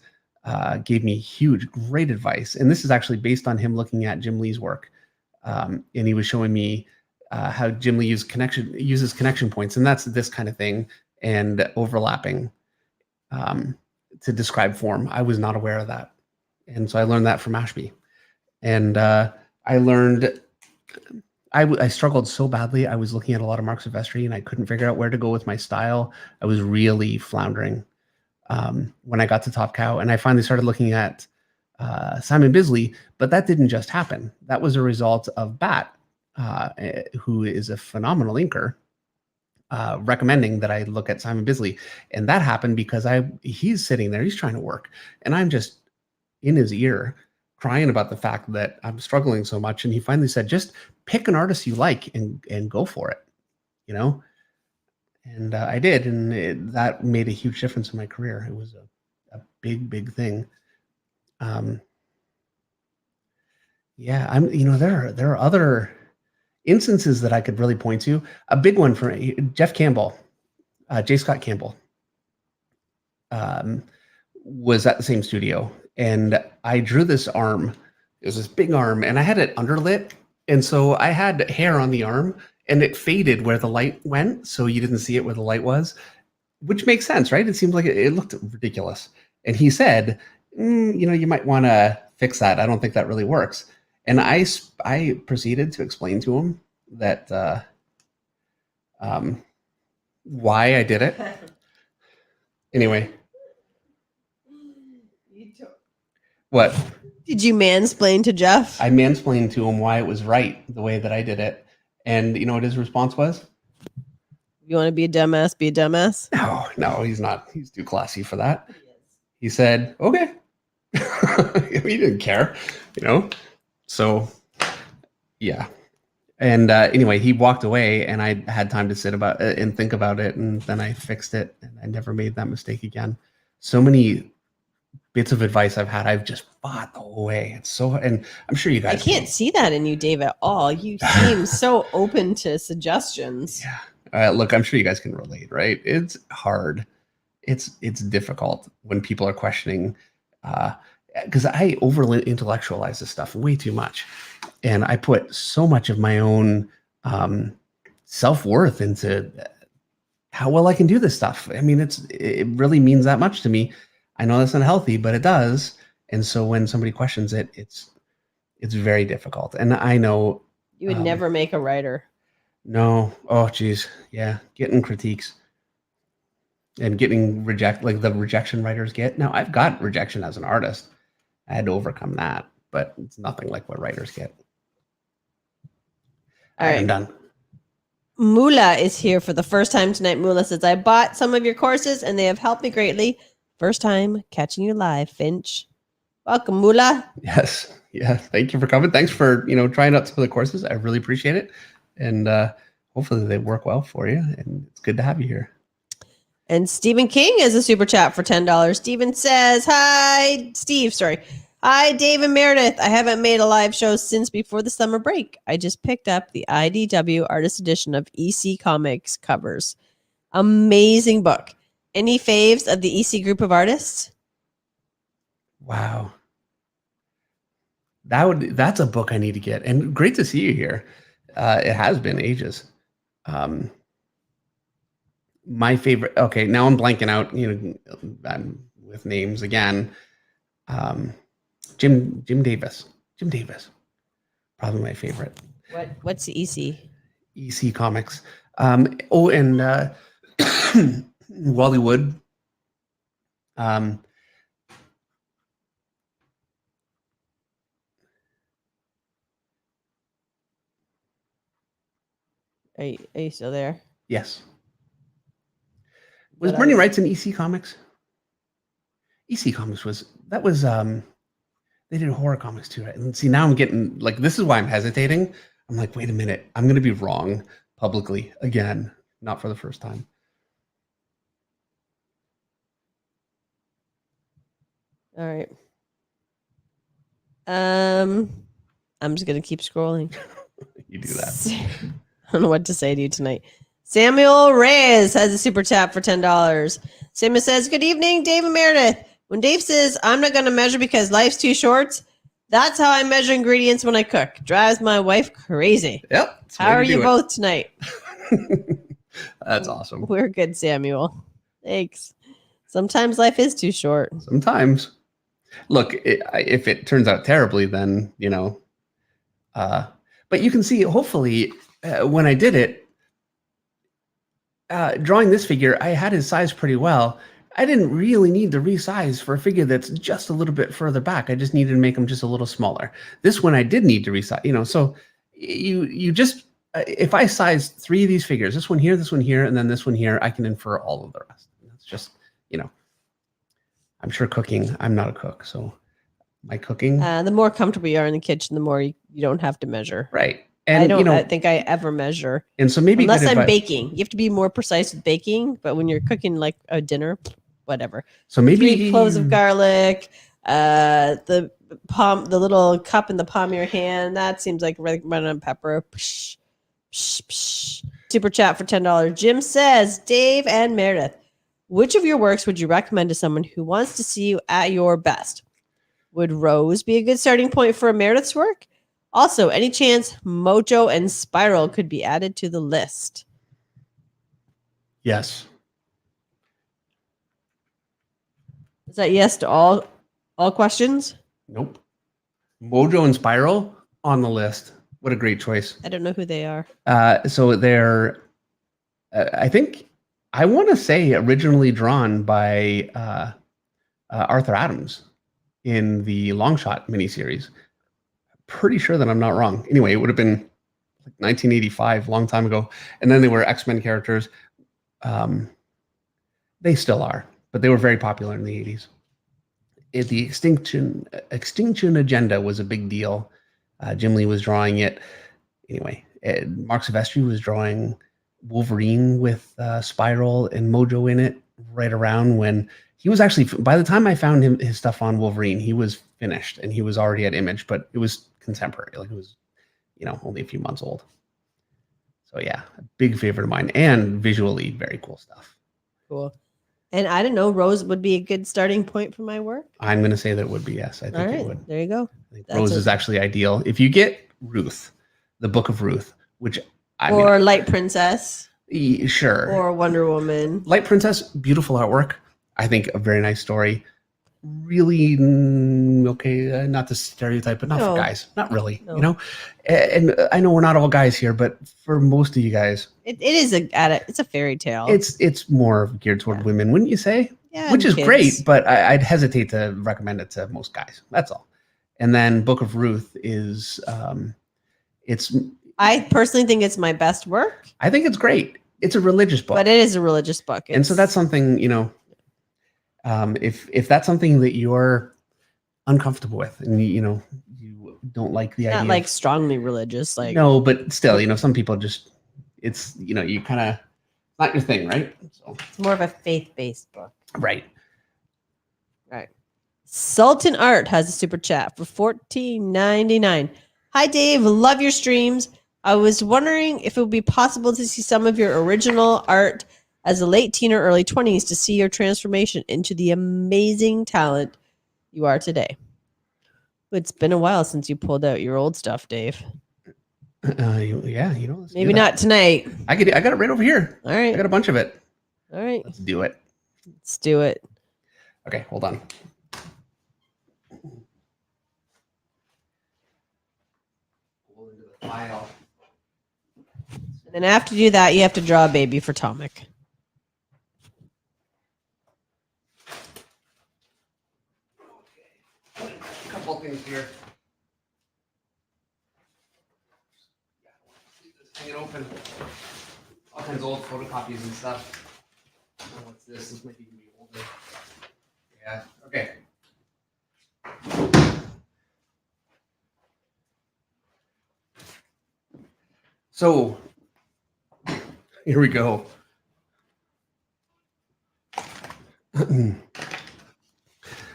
gave me huge, great advice. And this is actually based on him looking at Jim Lee's work. And he was showing me how Jim Lee uses connection points, and that's this kind of thing, and overlapping to describe form. I was not aware of that. And so I learned that from Ashby. And I learned, I struggled so badly. I was looking at a lot of marks of vestry and I couldn't figure out where to go with my style. I was really floundering when I got to Top Cow. And I finally started looking at Simon Bisley, but that didn't just happen. That was a result of Bat, who is a phenomenal inker, recommending that I look at Simon Bisley. And that happened because he's sitting there, he's trying to work, and I'm just in his ear crying about the fact that I'm struggling so much. And he finally said, just pick an artist you like and go for it, you know? And I did. And that made a huge difference in my career. It was a big, big thing. Yeah, there are other instances that I could really point to. A big one for Jeff Campbell, J. Scott Campbell, was at the same studio. And I drew this arm. It was this big arm, and I had it underlit. And so I had hair on the arm, and it faded where the light went, so you didn't see it where the light was, which makes sense, right? It seemed like it looked ridiculous. And he said, you might want to fix that. I don't think that really works. And I proceeded to explain to him that why I did it. Anyway. What? Did you mansplain to Jeff? I mansplained to him why it was right the way that I did it. And you know what his response was? You want to be a dumbass, be a dumbass? No, he's not. He's too classy for that. He said, okay. He didn't care, So, yeah. And anyway, he walked away, and I had time to sit about it and think about it, and then I fixed it, and I never made that mistake again. So many bits of advice I've had, I've just fought the whole way. It's so, and I'm sure you guys. I can't see that in you, Dave, at all. You seem so open to suggestions. Yeah. Look, I'm sure you guys can relate, right? It's hard. It's difficult when people are questioning, because I overly intellectualize this stuff way too much, and I put so much of my own self-worth into how well I can do this stuff. I mean, it really means that much to me. I know that's unhealthy, but it does. And so when somebody questions it, it's very difficult. And I know you would never make a writer. No. Oh, geez. Yeah. Getting critiques and getting like the rejection writers get. Now, I've got rejection as an artist. I had to overcome that, but it's nothing like what writers get. All right. I'm done. Mula is here for the first time tonight. Mula says, I bought some of your courses and they have helped me greatly. First time catching you live, Finch. Welcome, Mula. Yes. Yeah. Thank you for coming. Thanks for, trying out some of the courses. I really appreciate it. And hopefully they work well for you. And it's good to have you here. And Stephen King is a super chat for $10. Stephen says, hi, Steve. Sorry. Hi, Dave and Meredith. I haven't made a live show since before the summer break. I just picked up the IDW Artist Edition of EC Comics covers. Amazing book. Any faves of the EC group of artists? Wow. That's a book I need to get. And great to see you here. It has been ages. My favorite. Okay, now I'm blanking out. I'm with names again. Jim Davis. Jim Davis. Probably my favorite. What's the EC? EC Comics. And Wally Wood. Are you still there? Yes. Was Bernie Wright's in EC Comics? EC Comics was They did horror comics too, right? And see, now I'm getting like, this is why I'm hesitating. I'm like, wait a minute, I'm gonna be wrong publicly again, not for the first time. All right. I'm just gonna keep scrolling. You do that. I don't know what to say to you tonight. Samuel Reyes has a super chat for $10. Samuel says, "Good evening, Dave and Meredith. When Dave says I'm not gonna measure because life's too short, that's how I measure ingredients when I cook. Drives my wife crazy. Yep. How are you both tonight?" That's awesome. We're good, Samuel. Thanks. Sometimes life is too short. Sometimes. Look, if it turns out terribly, then, you know, but you can see, hopefully, when I did it, drawing this figure, I had his size pretty well. I didn't really need to resize for a figure that's just a little bit further back. I just needed to make him just a little smaller. This one I did need to resize, you know, so you just, if I size 3 of these figures, this one here, and then this one here, I can infer all of the rest. That's just, you know, I'm sure cooking, I'm not a cook, so my cooking. The more comfortable you are in the kitchen, the more you don't have to measure. Right. And I you know, I think I ever measure. And so maybe unless I'm baking, you have to be more precise with baking. But when you're cooking like a dinner, whatever. So maybe 3 cloves of garlic, the little cup in the palm of your hand. That seems like running on pepper. Psh, psh, psh. Super chat for $10. Jim says, "Dave and Meredith, which of your works would you recommend to someone who wants to see you at your best? Would Rose be a good starting point for a Meredith's work? Also, any chance Mojo and Spiral could be added to the list?" Yes. Is that yes to all questions? Nope. Mojo and Spiral on the list. What a great choice. I don't know who they are. So they're, I think, I want to say originally drawn by Arthur Adams in the Longshot miniseries. Pretty sure that I'm not wrong. Anyway, it would have been like 1985, long time ago. And then they were X-Men characters. They still are, but they were very popular in the 80s. The Extinction Agenda was a big deal. Jim Lee was drawing it. Anyway, Mark Silvestri was drawing Wolverine with Spiral and Mojo in it right around when he was actually, by the time I found his stuff on Wolverine, he was finished and he was already at Image, but it was contemporary. Like, it was, you know, only a few months old. So yeah, a big favorite of mine, and visually very cool stuff. Cool. And I don't know, Rose would be a good starting point for my work. I'm going to say that it would be yes. I think it would. There you go. I think Rose is actually ideal. If you get Ruth, the Book of Ruth, which or Light Princess, sure, or Wonder Woman. Light Princess, beautiful artwork. I think a very nice story. Really, okay, not the stereotype, but not for guys. Not really, you know. And I know we're not all guys here, but for most of you guys, it is it's a fairy tale. It's more geared toward women, wouldn't you say? Yeah, which is great, but I'd hesitate to recommend it to most guys. That's all. And then Book of Ruth is, I personally think it's my best work. I think it's great. It's a religious book, but it is a religious book, and so that's something, you know. If that's something that you're uncomfortable with, and you don't like the idea, not like strongly religious, like no, but still, some people just, it's, you kind of not your thing, right? So it's more of a faith-based book, right? Right. Sultan Art has a super chat for $14.99. Hi Dave, love your streams. I was wondering if it would be possible to see some of your original art as a late teen or early 20s to see your transformation into the amazing talent you are today. It's been a while since you pulled out your old stuff, Dave. Yeah, maybe not tonight. I got it right over here. All right. I got a bunch of it. All right. Let's do it. Let's do it. Okay, hold on. Pull into the file. And then after you do that, you have to draw a baby for Tomic. Things here. Hang it open. All kinds of old photocopies and stuff. Oh, what's this? This might even be older. Yeah. Okay. So here we go.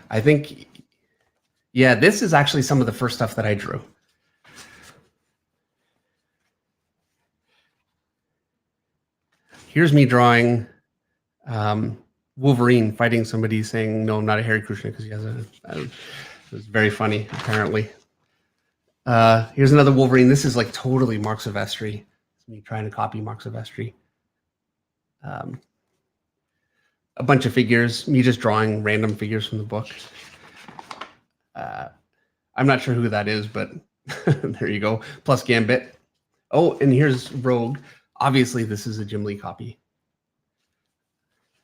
I think, yeah, this is actually some of the first stuff that I drew. Here's me drawing Wolverine fighting somebody saying, no, I'm not a Hare Krishna, because he has it was very funny, apparently. Here's another Wolverine. This is like totally Marks of Vestry. It's me trying to copy Marks of Vestry. A bunch of figures, me just drawing random figures from the book. I'm not sure who that is, but there you go. Plus Gambit. Oh, and here's Rogue. Obviously, this is a Jim Lee copy.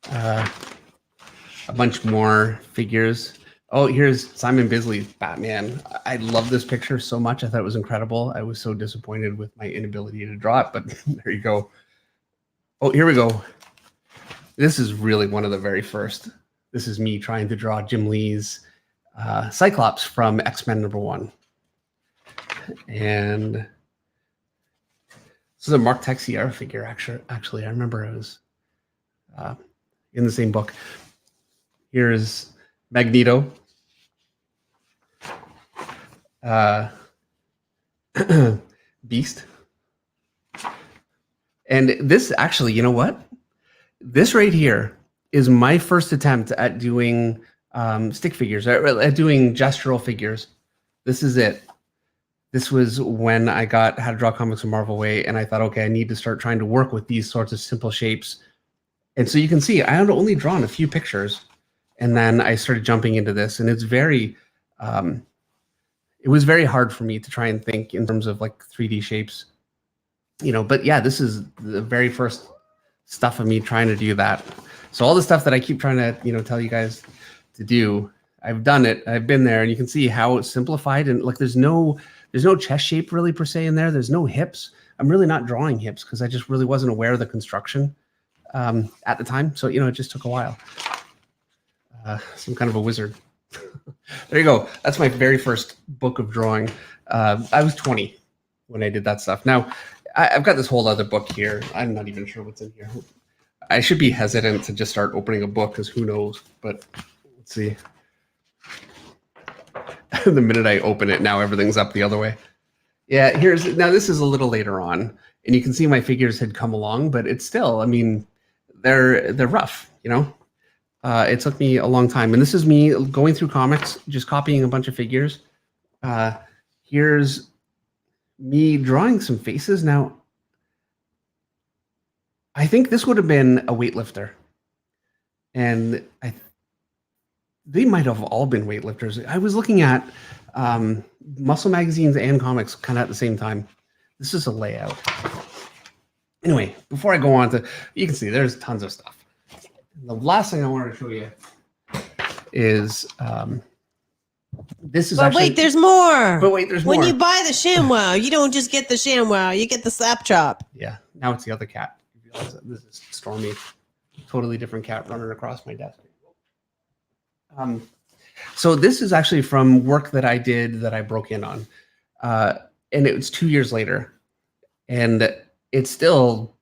A bunch more figures. Oh, here's Simon Bisley's Batman. I love this picture so much. I thought it was incredible. I was so disappointed with my inability to draw it, but there you go. Oh, here we go. This is really one of the very first. This is me trying to draw Jim Lee's Cyclops from X-Men #1. And this is a Mark Texiera figure, actually. I remember it was in the same book. Here's Magneto. Beast. And this actually, you know what? This right here is my first attempt at doing stick figures, at doing gestural figures. This is it. This was when I got How to Draw Comics the Marvel Way, and I thought, okay, I need to start trying to work with these sorts of simple shapes. And so you can see I had only drawn a few pictures, and then I started jumping into this, and it's very, it was very hard for me to try and think in terms of like 3D shapes, you know. But yeah, this is the very first stuff of me trying to do that. So all the stuff that I keep trying to, you know, tell you guys to do, I've done it. I've been there, and you can see how it's simplified. And like, there's no chest shape really per se in there. There's no hips. I'm really not drawing hips because I just really wasn't aware of the construction at the time. So, you know, it just took a while. Some kind of a wizard. There you go. That's my very first book of drawing. I was 20 when I did that stuff. Now, I've got this whole other book here. I'm not even sure what's in here. I should be hesitant to just start opening a book because who knows, but let's see. The minute I open it, now everything's up the other way. Yeah, now this is a little later on, and you can see my figures had come along, but it's still, I mean, they're rough, you know? It took me a long time, and this is me going through comics, just copying a bunch of figures. Here's me drawing some faces. Now, I think this would have been a weightlifter, and they might have all been weightlifters. I was looking at muscle magazines and comics kind of at the same time. This is a layout. Anyway, before I go on to, you can see there's tons of stuff. The last thing I wanted to show you is this is but actually. Wait, there's more. But wait, there's more. When you buy the ShamWow, you don't just get the ShamWow, you get the Slap Chop. Yeah, now it's the other cat. You realize that this is Stormy, totally different cat running across my desk. So this is actually from work that I did that I broke in on, and it was 2 years later, and it's still,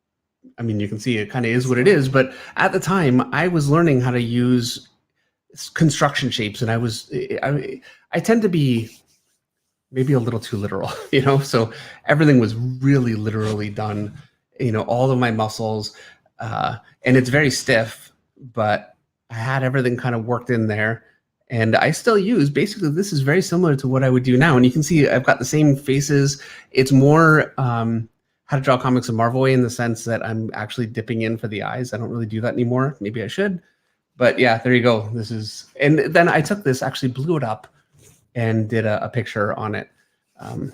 I mean, you can see it kind of is what it is, but at the time I was learning how to use construction shapes, and I tend to be maybe a little too literal, you know, so everything was really literally done, you know, all of my muscles, and it's very stiff, but I had everything kind of worked in there, and I still use, basically, this is very similar to what I would do now. And you can see I've got the same faces. It's more How to Draw Comics the Marvel Way in the sense that I'm actually dipping in for the eyes. I don't really do that anymore. Maybe I should. But yeah, there you go. This is, and then I took this, actually blew it up and did a picture on it. I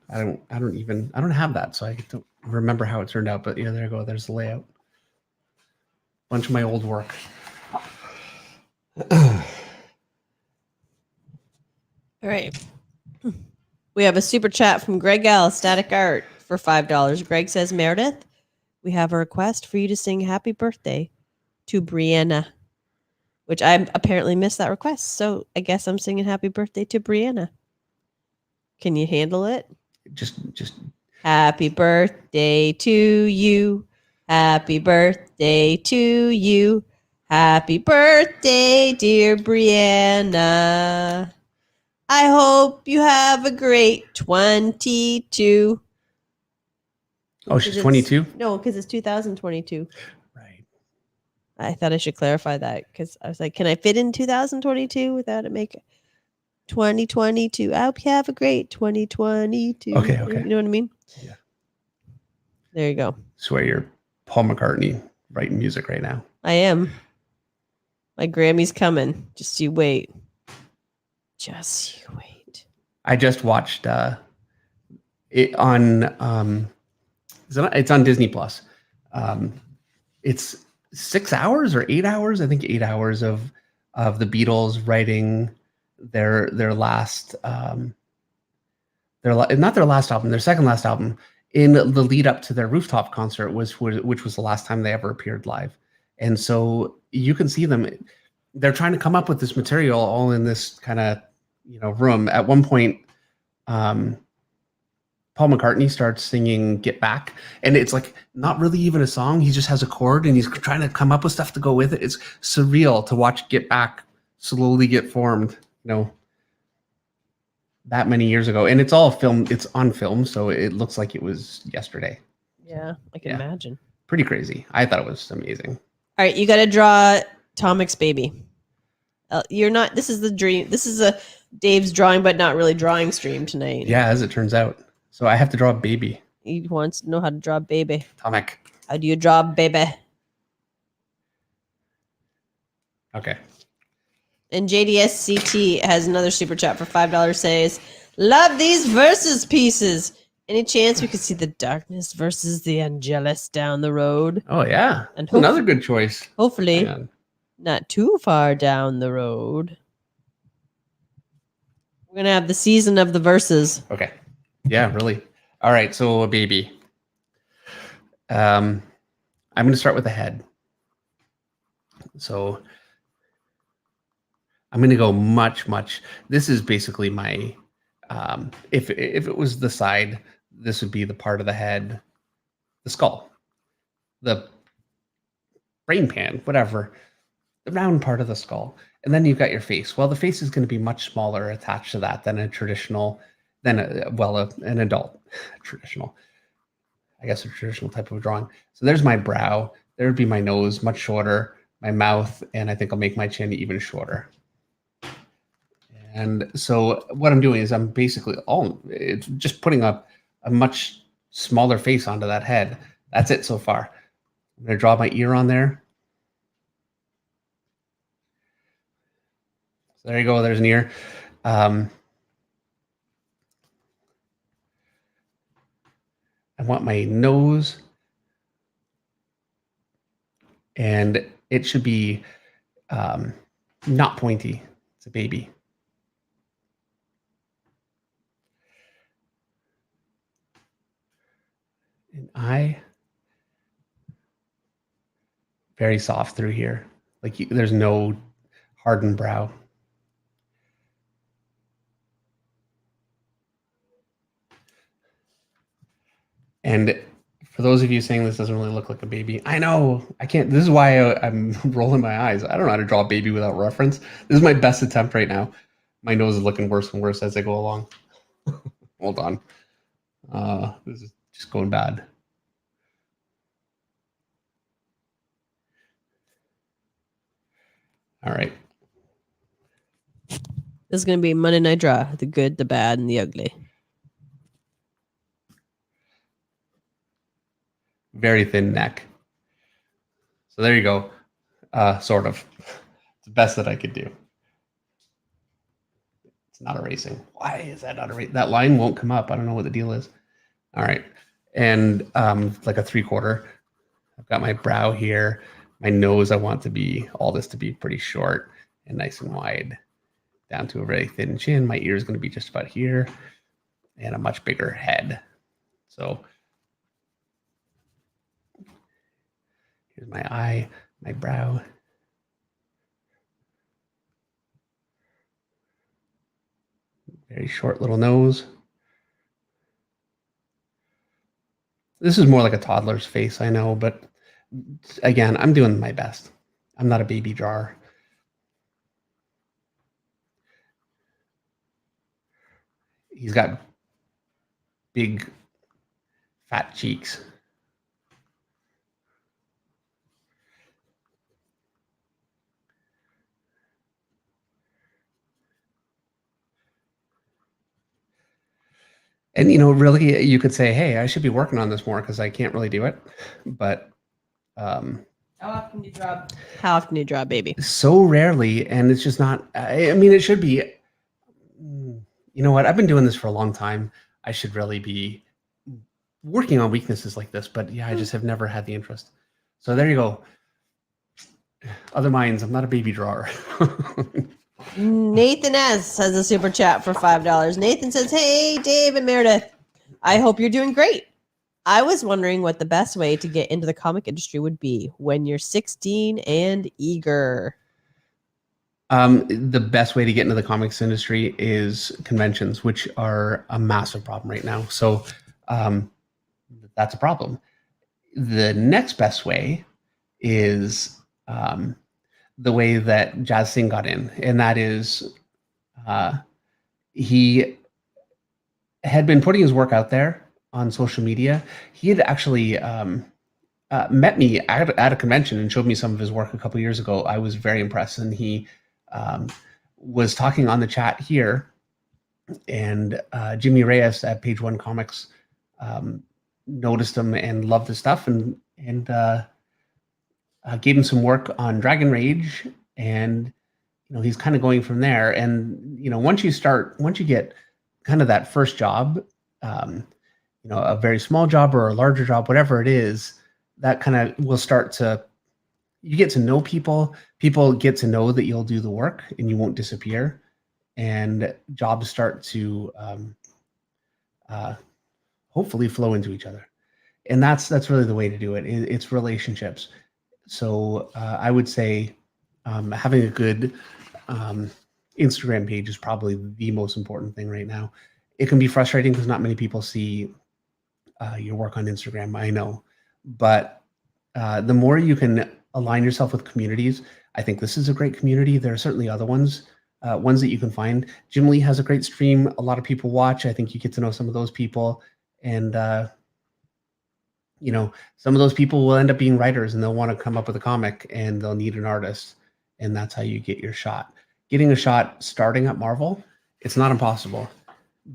don't have that, so I don't remember how it turned out, but yeah, there you go. There's the layout. Bunch of my old work. All right. We have a super chat from Greg L. Static Art for $5. Greg says, Meredith, we have a request for you to sing happy birthday to Brianna, which I apparently missed that request. So I guess I'm singing happy birthday to Brianna. Can you handle it? Just Happy birthday to you. Happy birthday to you. Happy birthday, dear Brianna. I hope you have a great 22. Oh, she's 22? No, because it's 2022. Right. I thought I should clarify that because I was like, can I fit in 2022 without it make 2022? I hope you have a great 2022. Okay. You know what I mean? Yeah. There you go. Swear you're Paul McCartney writing music right now. I am. My Grammy's coming. Just you wait. Just you wait. I just watched it on it's on Disney Plus. It's 6 hours or 8 hours, I think 8 hours of the Beatles writing their last not their last album, their second last album, in the lead up to their rooftop concert, which was the last time they ever appeared live. And so you can see them, they're trying to come up with this material all in this kind of, room. At one point, Paul McCartney starts singing Get Back, and it's like not really even a song. He just has a chord and he's trying to come up with stuff to go with it. It's surreal to watch Get Back slowly get formed, that many years ago. And it's all filmed, it's on film, so it looks like it was yesterday. Yeah, I can imagine. Pretty crazy. I thought it was amazing. All right, you got to draw Tomic's baby. You're not, this is the dream. This is a Dave's drawing, but not really drawing stream tonight. Yeah, as it turns out. So I have to draw a baby. He wants to know how to draw a baby. Tomic. How do you draw a baby? Okay. And JDSCT has another super chat for $5. Says, love these versus pieces. Any chance we could see the darkness versus the Angelus down the road? Oh, yeah. And another good choice. Hopefully not too far down the road. We're going to have the season of the verses. Okay. Yeah, really. All right. So a baby. I'm going to start with the head. So I'm going to go much. This is basically my, if it was the side, this would be the part of the head, the skull, the brain pan, whatever, the round part of the skull. And then you've got your face. Well, the face is going to be much smaller attached to that than an adult traditional, I guess, a traditional type of drawing. So there's my brow. There would be my nose, much shorter, my mouth, and I think I'll make my chin even shorter. And so what I'm doing is I'm basically it's just putting up a much smaller face onto that head. That's it so far. I'm going to draw my ear on there. So there you go. There's an ear. I want my nose, and it should be not pointy. It's a baby. An eye, very soft through here. Like there's no hardened brow. And for those of you saying this doesn't really look like a baby, I know, I can't. This is why I'm rolling my eyes. I don't know how to draw a baby without reference. This is my best attempt right now. My nose is looking worse and worse as I go along. Hold on. This is just going bad. All right. This is going to be Monday Night Draw. The good, the bad, and the ugly. Very thin neck. So there you go. Sort of. It's the best that I could do. It's not erasing. Why is that not erasing? That line won't come up. I don't know what the deal is. All right. And like a 3/4. I've got my brow here. My nose, I want to be all this to be pretty short and nice and wide, down to a very thin chin. My ear is going to be just about here, and a much bigger head. So here's my eye, my brow. Very short little nose. This is more like a toddler's face, I know, but again, I'm doing my best. I'm not a baby drawer. He's got big, fat cheeks. And, really, you could say, hey, I should be working on this more because I can't really do it. But How often do you draw? How often do you draw, baby? so rarely, and it's just not. I mean, it should be. You know what? I've been doing this for a long time. I should really be working on weaknesses like this, but yeah, I just have never had the interest. So there you go. Other minds. I'm not a baby drawer. Nathan S has a super chat for $5. Nathan says, "Hey, Dave and Meredith, I hope you're doing great. I was wondering what the best way to get into the comic industry would be when you're 16 and eager." The best way to get into the comics industry is conventions, which are a massive problem right now. So that's a problem. The next best way is the way that Jazz Singh got in, and that is he had been putting his work out there on social media. He had actually met me at a convention and showed me some of his work a couple years ago. I was very impressed, and he was talking on the chat here, and Jimmy Reyes at Page One Comics noticed him and loved his stuff, and gave him some work on Dragon Rage, and he's kind of going from there. And once you get kind of that first job, a very small job or a larger job, whatever it is, that kind of will start to, you get to know people get to know that you'll do the work and you won't disappear, and jobs start to hopefully flow into each other. And that's really the way to do it. It's relationships. So I would say having a good Instagram page is probably the most important thing right now. It can be frustrating because not many people see your work on Instagram, I know. But the more you can align yourself with communities, I think this is a great community. There are certainly other ones that you can find. Jim Lee has a great stream. A lot of people watch. I think you get to know some of those people. And some of those people will end up being writers, and they'll want to come up with a comic, and they'll need an artist, and that's how you get your shot. Getting a shot starting at Marvel, it's not impossible,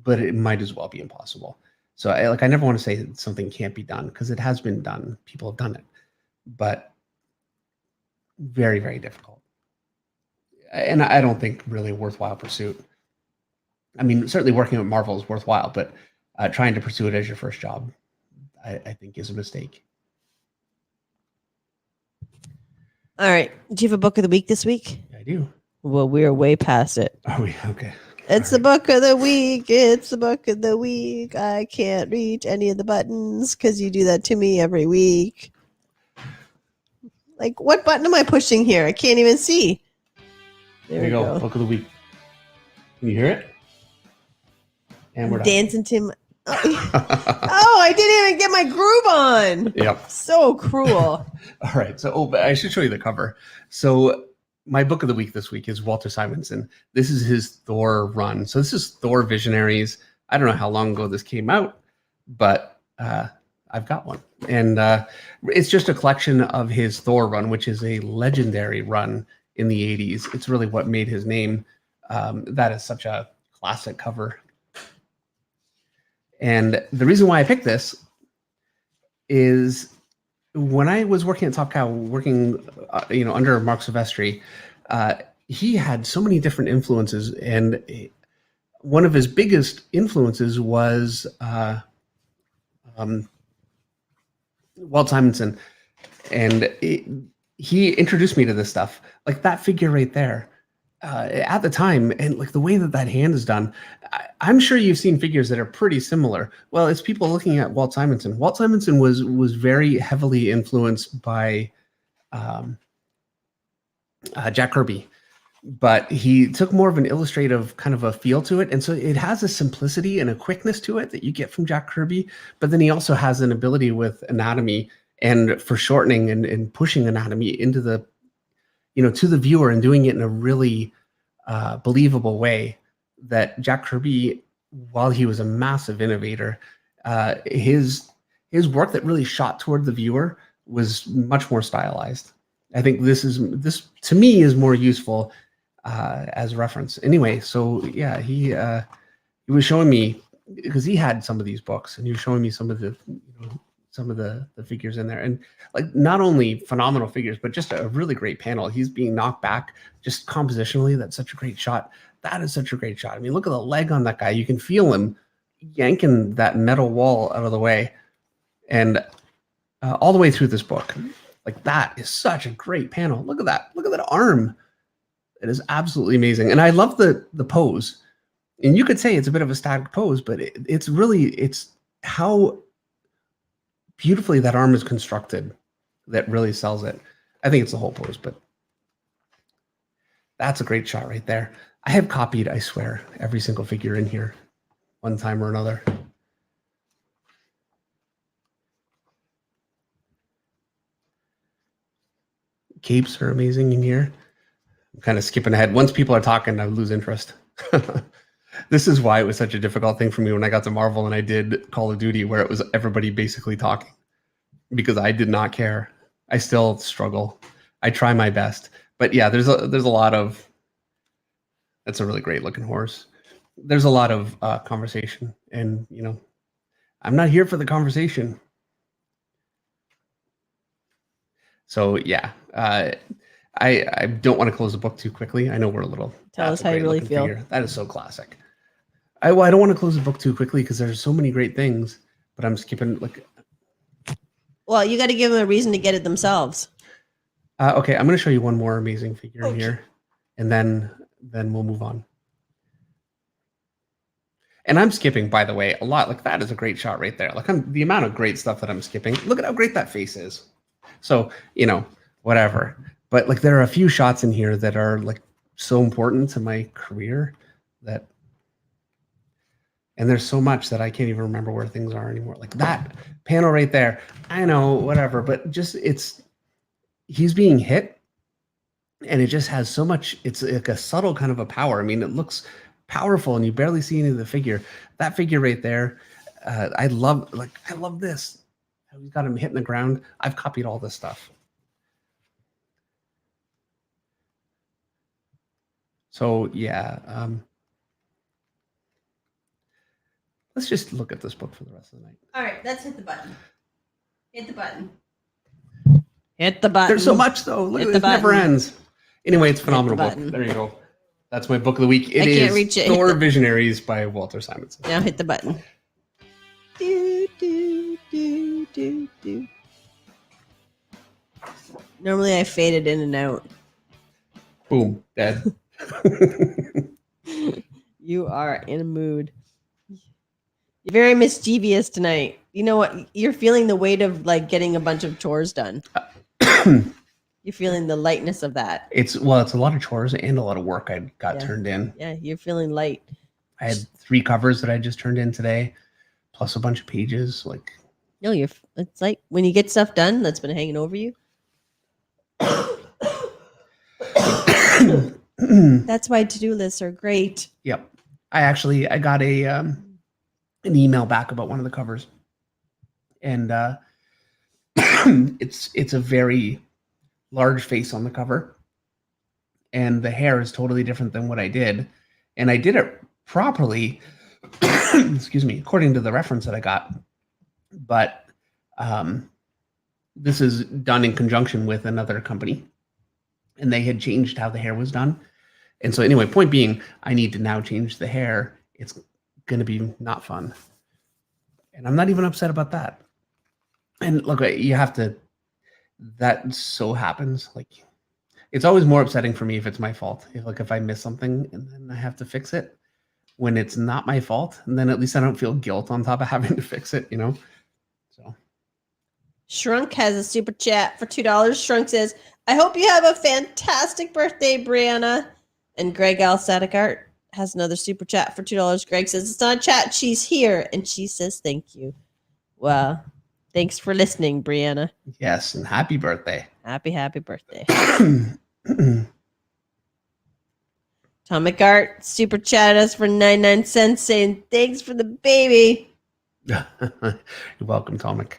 but it might as well be impossible. So I never want to say that something can't be done, because it has been done. People have done it, but very, very difficult. And I don't think really a worthwhile pursuit. I mean, certainly working at Marvel is worthwhile, but trying to pursue it as your first job, I think, is a mistake. All right. Do you have a book of the week this week? I do. Well, we're way past it. Are we? Okay. It's the book of the week. It's the book of the week. I can't reach any of the buttons because you do that to me every week. Like, what button am I pushing here? I can't even see. There you go. Book of the week. Can you hear it? And we're dancing to my... Oh, I didn't even get my groove on. Yep. So cruel. All right. So, but I should show you the cover. So my book of the week this week is Walter Simonson. This is his Thor run. So this is Thor Visionaries. I don't know how long ago this came out, but I've got one. And it's just a collection of his Thor run, which is a legendary run in the 80s. It's really what made his name. That is such a classic cover. And the reason why I picked this is when I was working at Top Cow, working under Mark Silvestri, he had so many different influences, and one of his biggest influences was Walt Simonson, and he introduced me to this stuff, like that figure right there. At the time, and like the way that hand is done, I'm sure you've seen figures that are pretty similar. Well, it's people looking at Walt Simonson. Walt Simonson was very heavily influenced by Jack Kirby. but he took more of an illustrative kind of a feel to it. And so it has a simplicity and a quickness to it that you get from Jack Kirby. But then he also has an ability with anatomy and for shortening and pushing anatomy into the, to the viewer and doing it in a really believable way that Jack Kirby, while he was a massive innovator, his work that really shot toward the viewer was much more stylized. I think this to me is more useful as reference. Anyway, so yeah, he was showing me, because he had some of these books, and he was showing me some of the the figures in there, and like not only phenomenal figures, but just a really great panel. He's being knocked back just compositionally. That's such a great shot. That is such a great shot. I mean, look at the leg on that guy. You can feel him yanking that metal wall out of the way, and all the way through this book. Like, that is such a great panel. Look at that. Look at that arm. It is absolutely amazing. And I love the pose. And you could say it's a bit of a static pose, but it's how beautifully that arm is constructed that really sells it. I think it's the whole pose, but that's a great shot right there. I have copied, I swear, every single figure in here one time or another. Capes are amazing in here. I'm kind of skipping ahead. Once people are talking, I lose interest. This is why it was such a difficult thing for me when I got to Marvel and I did Call of Duty, where it was everybody basically talking, because I did not care. I still struggle. I try my best, but yeah, there's a lot of. That's a really great looking horse. There's a lot of conversation, and I'm not here for the conversation. So yeah, I don't want to close the book too quickly. I know we're a little. Tell us how you really feel. Figure. That is so classic. I don't want to close the book too quickly because there's so many great things, but I'm skipping like. Well, you got to give them a reason to get it themselves. Okay, I'm going to show you one more amazing figure in here, and then we'll move on. And I'm skipping, by the way, a lot. Like, that is a great shot right there. Like, the amount of great stuff that I'm skipping. Look at how great that face is. So, whatever. But like, there are a few shots in here that are like so important to my career that, and there's so much that I can't even remember where things are anymore. Like that panel right there. I know, whatever, but just he's being hit, and it just has so much. It's like a subtle kind of a power. I mean, it looks powerful, and you barely see any of the figure. That figure right there, I love this. He's got him hitting the ground. I've copied all this stuff. So yeah, let's just look at this book for the rest of the night. All right, let's hit the button. Hit the button. Hit the button. There's so much though. Look, it never ends. Anyway, it's a phenomenal book. There you go. That's my book of the week. It is Thor Visionaries by Walter Simonson. Now hit the button. Do, do, do, do, do. Normally I fade it in and out. Boom. Dead. You are in a mood. You're very mischievous tonight. You know what? You're feeling the weight of like getting a bunch of chores done. You're feeling the lightness of that. It's a lot of chores and a lot of work I got turned in. Yeah, you're feeling light. I had 3 covers that I just turned in today, plus a bunch of pages. Like, no, it's like when you get stuff done that's been hanging over you. That's why to-do lists are great. Yep. I got an email back about one of the covers, and it's a very large face on the cover, and the hair is totally different than what I did, and I did it properly. Excuse me, according to the reference that I got, but this is done in conjunction with another company, and they had changed how the hair was done. And so anyway, point being, I need to now change the hair. It's going to be not fun. And I'm not even upset about that. And look, you have to, that so happens. Like, it's always more upsetting for me if it's my fault. If I miss something and then I have to fix it when it's not my fault. And then at least I don't feel guilt on top of having to fix it, So. Shrunk has a super chat for $2. Shrunk says, I hope you have a fantastic birthday, Brianna. And Greg L. Static Art has another super chat for $2. Greg says, it's not a chat. She's here. And she says, thank you. Well, thanks for listening, Brianna. Yes, and happy birthday. Happy birthday. Atomic Art super chatted us for 99 cents saying, thanks for the baby. You're welcome, Tomic.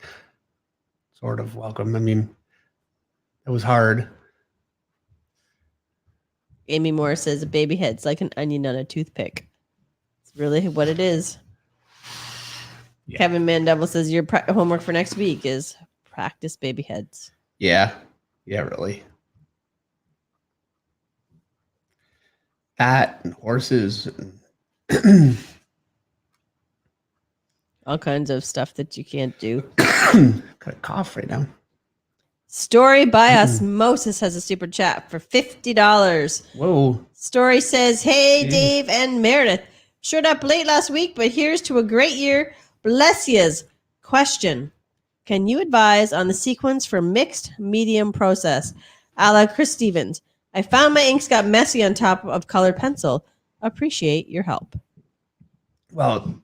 Sort of welcome. I mean, it was hard. Amy Moore says a baby head's like an onion on a toothpick. It's really what it is. Yeah. Kevin Mandeville says your homework for next week is practice baby heads. Yeah. Yeah, really. That and horses. And all kinds of stuff that you can't do. Got a cough right now. Story by Osmosis has a super chat for $50. Whoa. Story says, hey, Dave and Meredith. Showed up late last week, but here's to a great year. Bless yous. Question. Can you advise on the sequence for mixed medium process? A la Chris Stevens. I found my inks got messy on top of colored pencil. Appreciate your help. Well,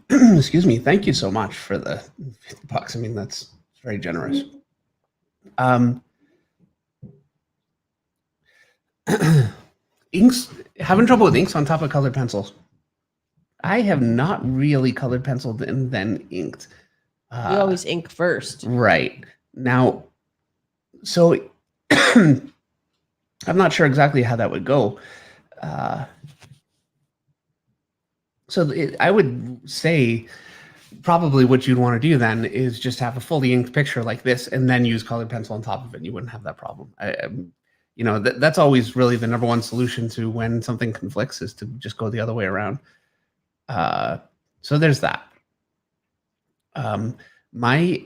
excuse me. Thank you so much for the $50. I mean, that's very generous. Inks, having trouble with inks on top of colored pencils. I have not really colored penciled and then inked. You always ink first. Right. Now, so I'm not sure exactly how that would go. I would say probably what you'd want to do then is just have a fully inked picture like this and then use colored pencil on top of it. You wouldn't have that problem. That's always really the number one solution to when something conflicts is to just go the other way around. So there's that. My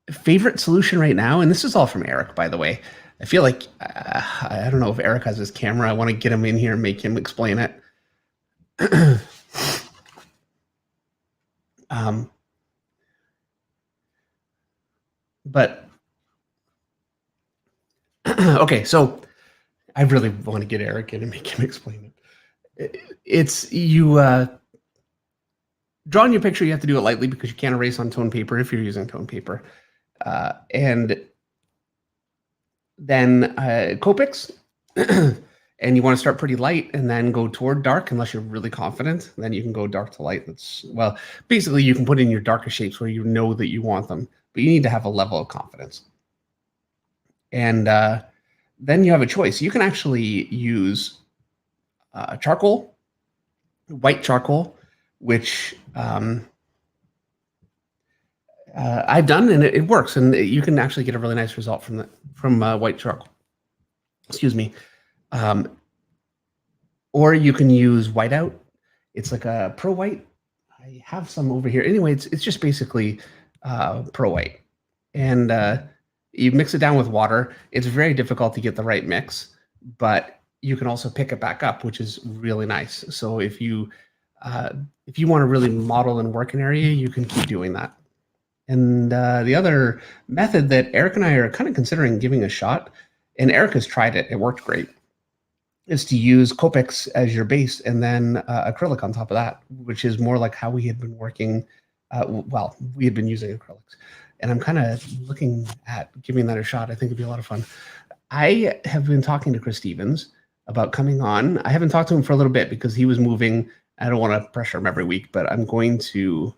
favorite solution right now, and this is all from Eric, by the way. I feel like, I don't know if Eric has his camera. I want to get him in here and make him explain it. But okay, so I really want to get Eric in and make him explain it. It's you drawing your picture. You have to do it lightly because you can't erase on tone paper if you're using tone paper, and then Copics. And you want to start pretty light and then go toward dark unless you're really confident. Then you can go dark to light. Basically you can put in your darkest shapes where you know that you want them, but you need to have a level of confidence. And then you have a choice. You can actually use charcoal, white charcoal, which I've done, and it works. And you can actually get a really nice result from white charcoal. Excuse me. Or you can use whiteout. It's like a pro white. I have some over here. Anyway, it's just basically pro white. And you mix it down with water. It's very difficult to get the right mix, but you can also pick it back up, which is really nice. So if you want to really model and work an area, you can keep doing that. And the other method that Eric and I are kind of considering giving a shot, and Eric has tried it, it worked great, is to use Copics as your base and then acrylic on top of that, which is more like how we had been working. We had been using acrylics, and I'm kind of looking at giving that a shot. I think it'd be a lot of fun. I have been talking to Chris Stevens about coming on. I haven't talked to him for a little bit because he was moving. I don't want to pressure him every week, but I'm going to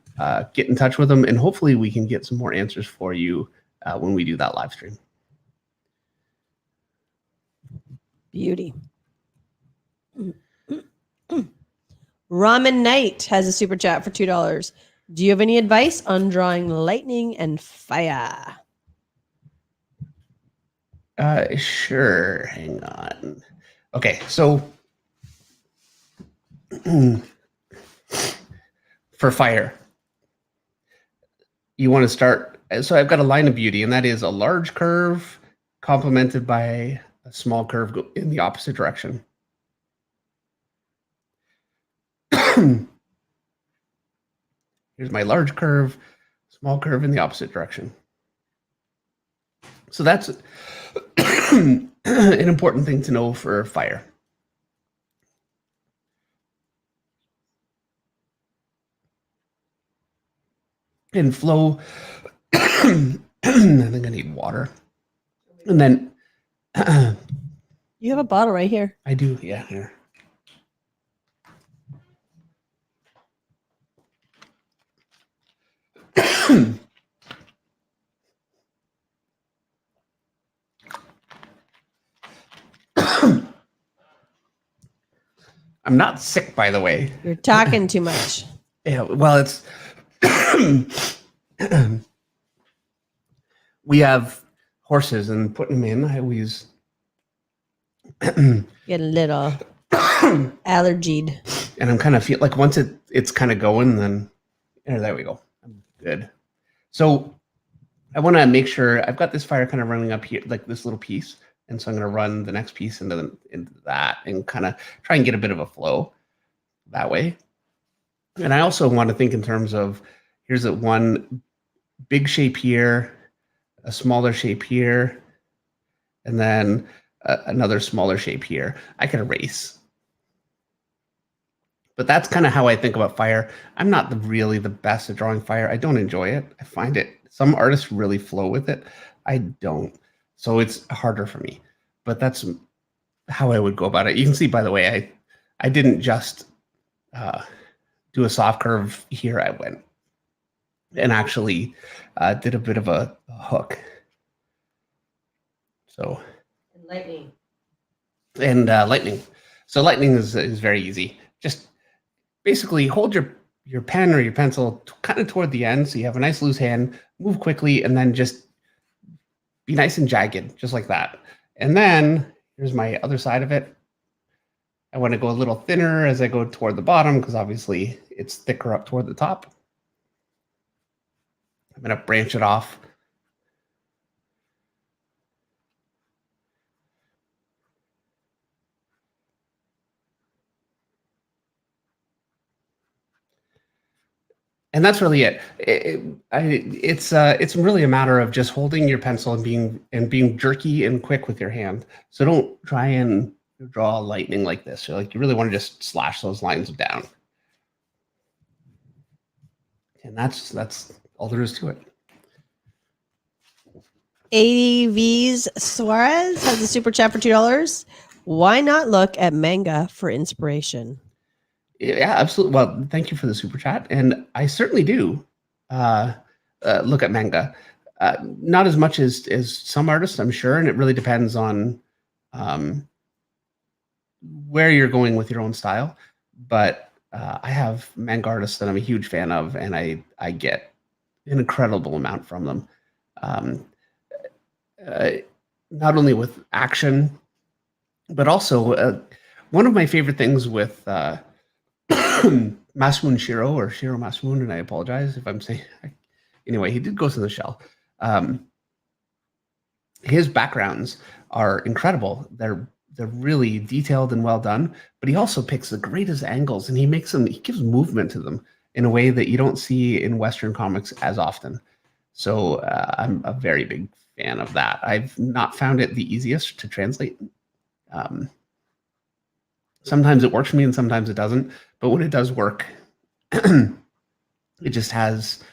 get in touch with him, and hopefully we can get some more answers for you when we do that live stream. Beauty. Ramen Knight has a super chat for $2. Do you have any advice on drawing lightning and fire? Sure. Hang on. Okay, so for fire, you want to start. So I've got a line of beauty, and that is a large curve complemented by a small curve in the opposite direction. Here's my large curve, small curve in the opposite direction. So that's an important thing to know for fire. And flow, I think I need water. And then You have a bottle right here. I do, yeah, here. I'm not sick, by the way. You're talking too much. Yeah, well, it's we have horses, and putting them in, I always Get a little allergied. and I'm kind of feel like once it's kind of going, then there we go. I'm good. So I want to make sure I've got this fire kind of running up here, like this little piece, and so I'm going to run the next piece into that, and kind of try and get a bit of a flow that way. And I also want to think in terms of here's a one big shape here, a smaller shape here, and then another smaller shape here. I could erase. But that's kind of how I think about fire. I'm not really the best at drawing fire. I don't enjoy it. I find it, some artists really flow with it. I don't. So it's harder for me. But that's how I would go about it. You can see, by the way, I didn't just do a soft curve here. I went and actually did a bit of a hook. So Lightning. And lightning. So lightning is very easy. Just basically hold your pen or your pencil kind of toward the end, so you have a nice loose hand, move quickly, and then just be nice and jagged, just like that. And then here's my other side of it. I want to go a little thinner as I go toward the bottom, because obviously it's thicker up toward the top. I'm going to branch it off. And that's really it. It's really a matter of just holding your pencil and being jerky and quick with your hand. So don't try and draw lightning like this. So like you really want to just slash those lines down. And that's all there is to it. ADV's Suarez has a super chat for $2. Why not look at Manga for inspiration? Yeah, absolutely. Well, thank you for the super chat, and I certainly do look at manga. Not as much as some artists, I'm sure, and it really depends on where you're going with your own style. But I have manga artists that I'm a huge fan of, and I get an incredible amount from them. Not only with action, but also one of my favorite things with Masamune Shiro, or Shiro Masamune, and I apologize if I'm saying. Anyway, he did Ghost in the Shell. His backgrounds are incredible. They're really detailed and well done. But he also picks the greatest angles, and he gives movement to them in a way that you don't see in Western comics as often. So I'm a very big fan of that. I've not found it the easiest to translate. Sometimes it works for me and sometimes it doesn't. But when it does work, it just has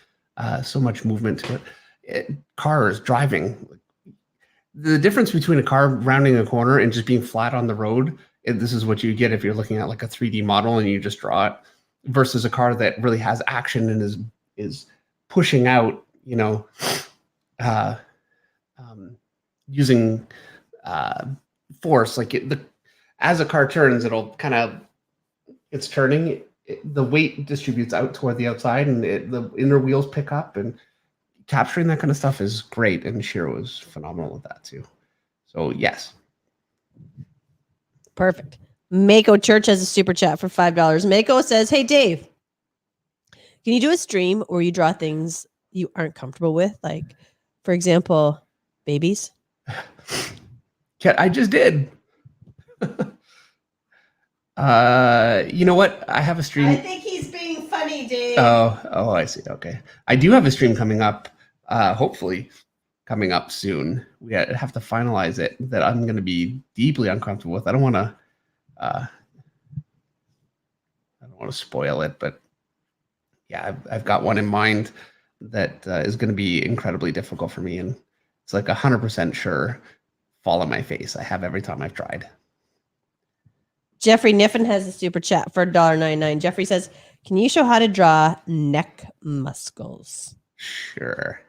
so much movement to it. Cars, driving. The difference between a car rounding a corner and just being flat on the road, this is what you get if you're looking at like a 3D model and you just draw it, versus a car that really has action and is pushing out, using force. Like as a car turns, it's turning. The weight distributes out toward the outside, and the inner wheels pick up, and capturing that kind of stuff is great. And Shiro is phenomenal with that too. So yes. Perfect. Mako Church has a super chat for $5. Mako says, "Hey Dave, can you do a stream where you draw things you aren't comfortable with? Like, for example, babies?" I just did. You know what? I have a stream. I think he's being funny, Dave. Oh, I see. Okay. I do have a stream coming up, hopefully, coming up soon. We have to finalize it that I'm going to be deeply uncomfortable with. I don't want to spoil it, but yeah, I've got one in mind that is going to be incredibly difficult for me, and it's like 100% sure fall on my face. I have every time I've tried. Jeffrey Niffen has a super chat for $1.99. Jeffrey says, can you show how to draw neck muscles? Sure.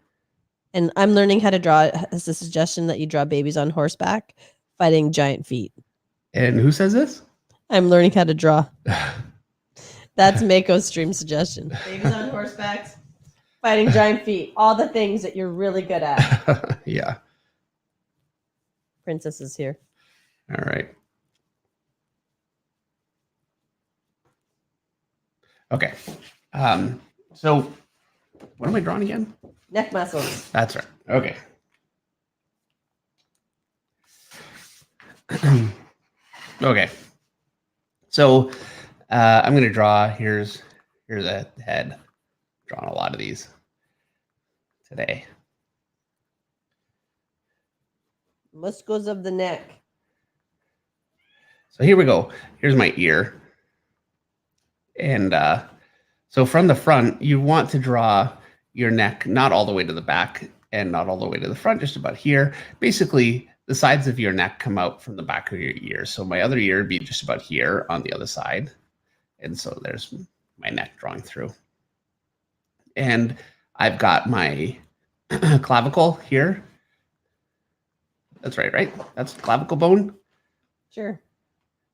And I'm learning how to draw. As a suggestion that you draw babies on horseback fighting giant feet. And who says this? I'm learning how to draw. That's Mako's stream suggestion. Babies on horsebacks fighting giant feet. All the things that you're really good at. Yeah. Princess is here. All right. Okay. So what am I drawing again? Neck muscles. That's right. Okay. Okay. So I'm going to draw, here's a head. Drawing a lot of these today. Muscles of the neck. So here we go. Here's my ear. And so from the front, you want to draw your neck not all the way to the back and not all the way to the front, just about here. Basically, the sides of your neck come out from the back of your ear. So my other ear would be just about here on the other side. And so there's my neck drawing through. And I've got my clavicle here. That's right? That's clavicle bone. Sure.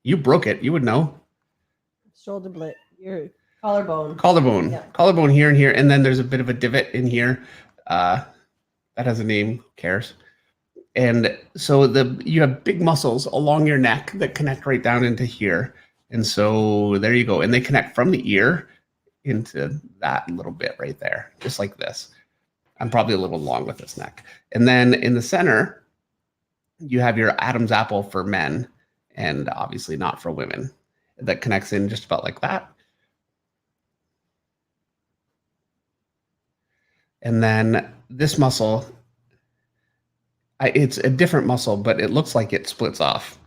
You broke it. You would know. Shoulder blade. Your collarbone. Collarbone. Yeah. Collarbone here and here. And then there's a bit of a divot in here. That has a name. Who cares? And so you have big muscles along your neck that connect right down into here. And so there you go. And they connect from the ear into that little bit right there, just like this. I'm probably a little long with this neck. And then in the center, you have your Adam's apple for men and obviously not for women. That connects in just about like that. And then this muscle, it's a different muscle, but it looks like it splits off.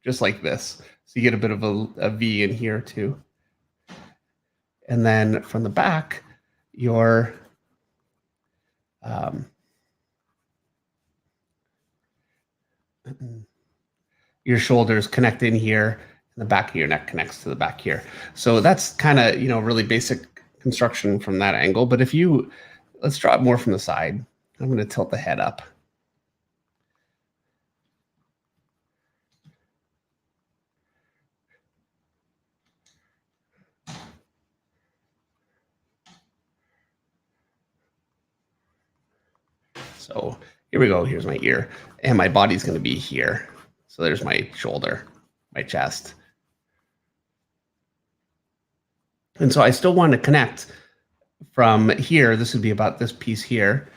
Just like this. So you get a bit of a V in here too. And then from the back, your shoulders connect in here, and the back of your neck connects to the back here. So that's kind of, really basic construction from that angle. But let's draw it more from the side. I'm going to tilt the head up. So here we go. Here's my ear, and my body's going to be here. So there's my shoulder, my chest. And so I still want to connect from here. This would be about this piece here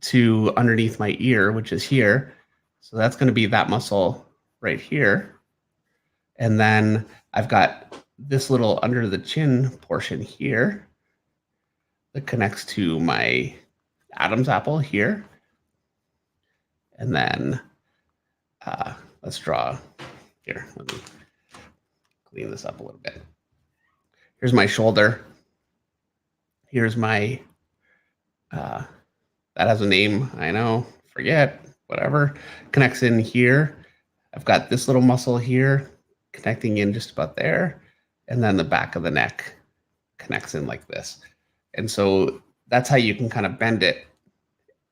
to underneath my ear, which is here. So that's going to be that muscle right here. And then I've got this little under the chin portion here that connects to my Adam's apple here. And then let's draw here. Let me clean this up a little bit. Here's my shoulder. Here's my, that has a name, I know, forget, whatever. Connects in here. I've got this little muscle here connecting in just about there. And then the back of the neck connects in like this. And so that's how you can kind of bend it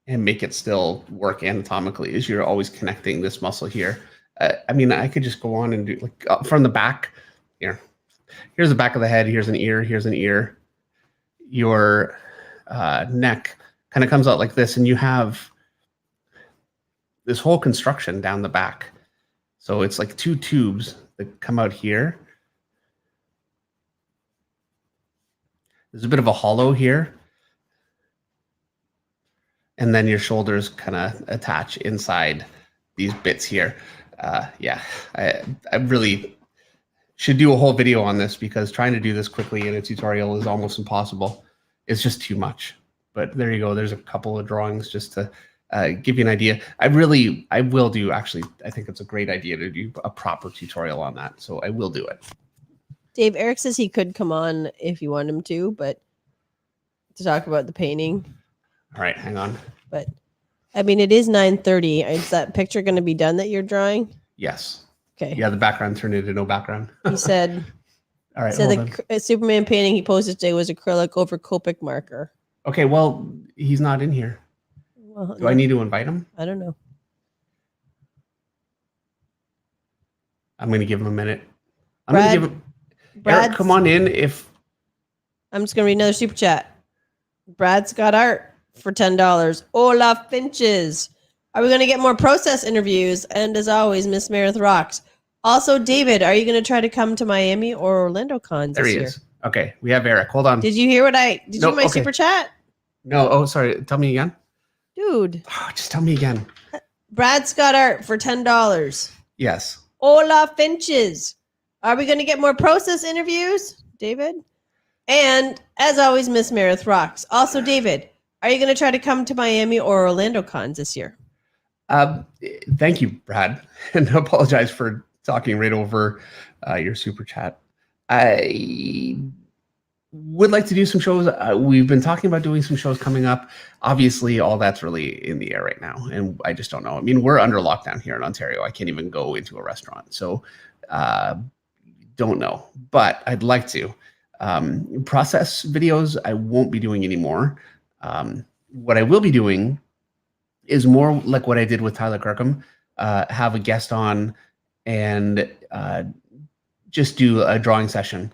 and make it still work anatomically, is you're always connecting this muscle here. I could just go on and do like from the back here. Here's the back of the head. Here's an ear. Here's an ear. Your neck kind of comes out like this, and you have this whole construction down the back. So it's like two tubes that come out here. There's a bit of a hollow here. And then your shoulders kind of attach inside these bits here. I really should do a whole video on this, because trying to do this quickly in a tutorial is almost impossible. It's just too much. But there you go. There's a couple of drawings just to give you an idea. I will do, actually, I think it's a great idea to do a proper tutorial on that. So I will do it. Dave, Eric says he could come on if you want him to, but to talk about the painting. All right, hang on. But I mean, it is 9:30. Is that picture going to be done that you're drawing? Yes. Okay. Yeah, the background turned into no background. He said. All right. So the Superman painting he posted today was acrylic over Copic marker. Okay, well, he's not in here. Well, Do I need to invite him? I don't know. I'm going to give him a minute. I'm going to give him. Eric, come on in. I'm just going to read another super chat. Brad's got art for $10. Olaf Finches. Are we going to get more process interviews? And as always, Miss Meredith rocks. Also, David, are you going to try to come to Miami or Orlando cons this year? There he is. Okay, we have Eric. Hold on. Did you hear what I... Did you hear my super chat? No. Oh, sorry. Tell me again. Dude. Oh, just tell me again. Brad's got art for $10. Yes. Olaf Finches. Are we going to get more process interviews, David? And as always, Miss Meredith rocks. Also, David, are you going to try to come to Miami or Orlando cons this year? Thank you, Brad. And I apologize for talking right over your super chat. I would like to do some shows. We've been talking about doing some shows coming up. Obviously, all that's really in the air right now, and I just don't know. I mean, we're under lockdown here in Ontario. I can't even go into a restaurant, so don't know. But I'd like to. Process videos, I won't be doing anymore. What I will be doing is more like what I did with Tyler Kirkham, have a guest on and just do a drawing session,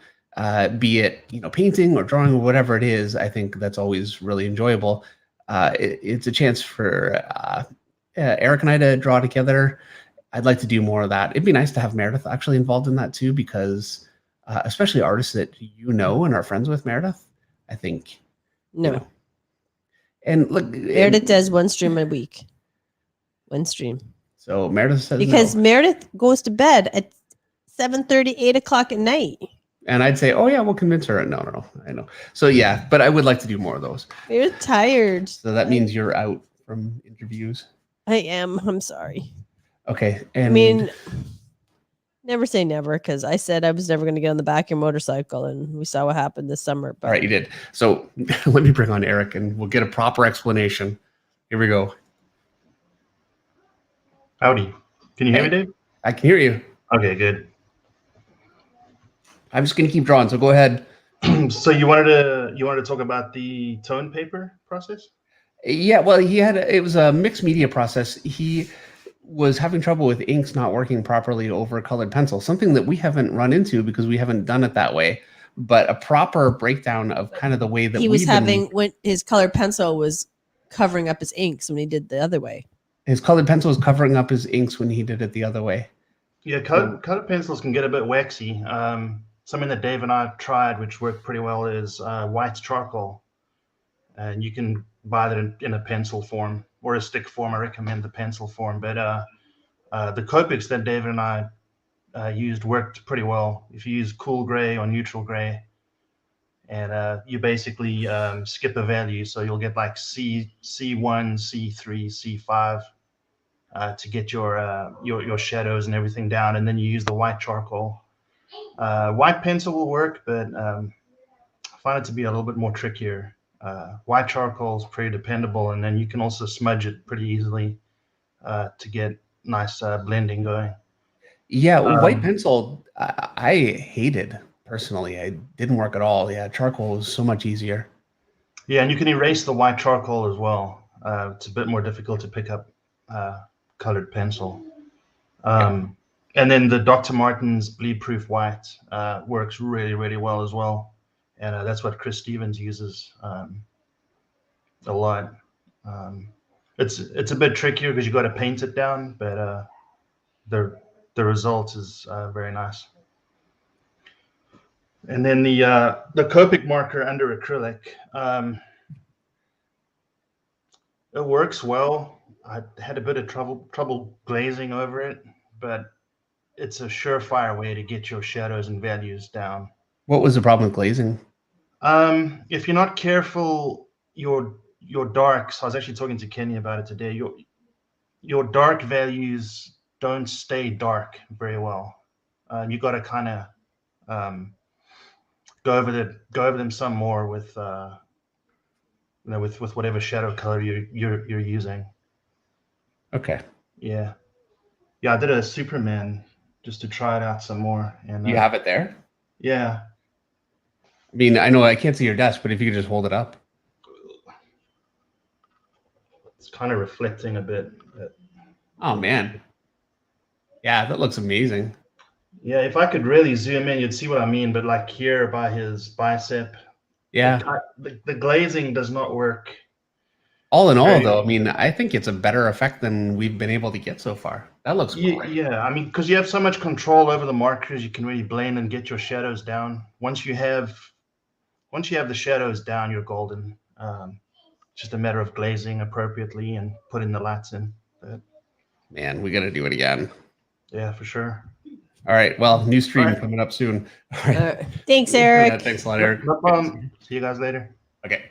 be it, painting or drawing or whatever it is. I think that's always really enjoyable. It's a chance for Eric and I to draw together. I'd like to do more of that. It'd be nice to have Meredith actually involved in that too, because especially artists that and are friends with Meredith, I think. No. And look, Meredith does one stream a week. One stream. So Meredith says because Meredith goes to bed at 7:30, 8 o'clock at night. And I'd say, oh yeah, we'll convince her. No, I know. So yeah, but I would like to do more of those. You're tired. So that means you're out from interviews. I am. I'm sorry. Okay. And I mean, never say never, because I said I was never going to get on the back of your motorcycle, and we saw what happened this summer. But... All right, you did. So let me bring on Eric, and we'll get a proper explanation. Here we go. Howdy. Can you hear me, Dave? I can hear you. Okay, good. I'm just going to keep drawing, so go ahead. So you wanted to talk about the tone paper process? Yeah, well, it was a mixed media process. He was having trouble with inks not working properly over colored pencil, something that we haven't run into because we haven't done it that way. But a proper breakdown of kind of the way that he was having when his colored pencil was covering up his inks when he did the other way. His colored pencil was covering up his inks when he did it the other way. Yeah, colored pencils can get a bit waxy. Something that Dave and I have tried, which worked pretty well, is white charcoal. And you can buy that in a pencil form or a stick form. I recommend the pencil form. But the Copics that David and I used worked pretty well. If you use cool gray or neutral gray, and you basically skip a value, so you'll get like C1, C3, C5 to get your shadows and everything down, and then you use the white charcoal. White pencil will work, but I find it to be a little bit more trickier. White charcoal is pretty dependable, and then you can also smudge it pretty easily to get nice blending going. Yeah, white pencil, I hated personally. It didn't work at all. Yeah, charcoal is so much easier. Yeah, and you can erase the white charcoal as well. It's a bit more difficult to pick up colored pencil. And then the Dr. Martens bleed-proof white works really, really well as well. And that's what Chris Stevens uses a lot. It's a bit trickier because you got to paint it down, but the result is very nice. And then the Copic marker under acrylic, it works well. I had a bit of trouble glazing over it, but it's a surefire way to get your shadows and values down. What was the problem with glazing? If you're not careful, your your darks. I was actually talking to Kenny about it today. Your dark values don't stay dark very well. You got to kind of go over them some more with with whatever shadow color you're using. Okay. Yeah. I did a Superman just to try it out some more. And You have it there? Yeah. I mean, I know I can't see your desk, but if you could just hold it up. It's kind of reflecting a bit. But... Oh man. Yeah, that looks amazing. Yeah, if I could really zoom in, you'd see what I mean. But like here by his bicep, Yeah. the glazing does not work. All in all, though, I mean, I think it's a better effect than we've been able to get so far. That looks great. Yeah, I mean, because you have so much control over the markers, you can really blend and get your shadows down. Once you have the shadows down, you're golden. Just a matter of glazing appropriately and putting the lights in. But, man, we got to do it again. Yeah, for sure. All right. Well, new stream coming up soon. All right. Thanks, Eric. Thanks a lot, Eric. No problem. See you guys later. Okay.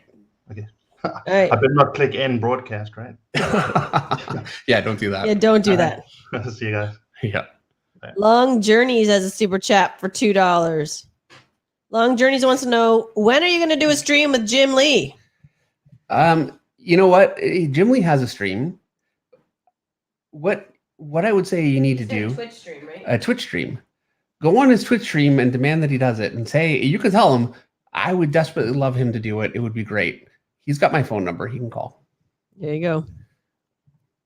All right. I better not click end broadcast, right? Yeah, don't do that. Yeah, don't do that. See you guys. Yeah. Long Journeys has a super chat for $2. Long Journeys wants to know, when are you going to do a stream with Jim Lee? You know what? Jim Lee has a stream. What I would say you need to do, Twitch stream, right? a Twitch stream. Go on his Twitch stream and demand that he does it, and say, you can tell him, I would desperately love him to do it. It would be great. He's got my phone number. He can call. There you go.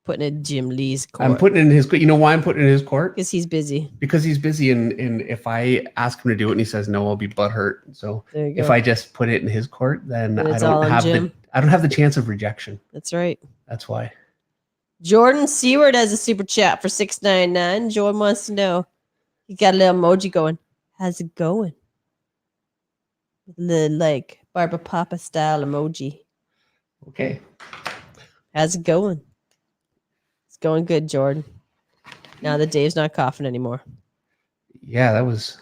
Putting it in Jim Lee's court. I'm putting it in his. You know why I'm putting it in his court? Because he's busy. Because he's busy, and if I ask him to do it and he says no, I'll be butthurt. So There you go. if I just put it in his court, then Then I it's all don't on have Jim. I don't have the chance of rejection. That's right. That's why. Jordan Seward has a super chat for $6.99. Jordan wants to know, he got a little emoji going. How's it going? The like Barbara Papa style emoji. Okay. How's it going? It's going good, Jordan. Now that Dave's not coughing anymore. Yeah, that was.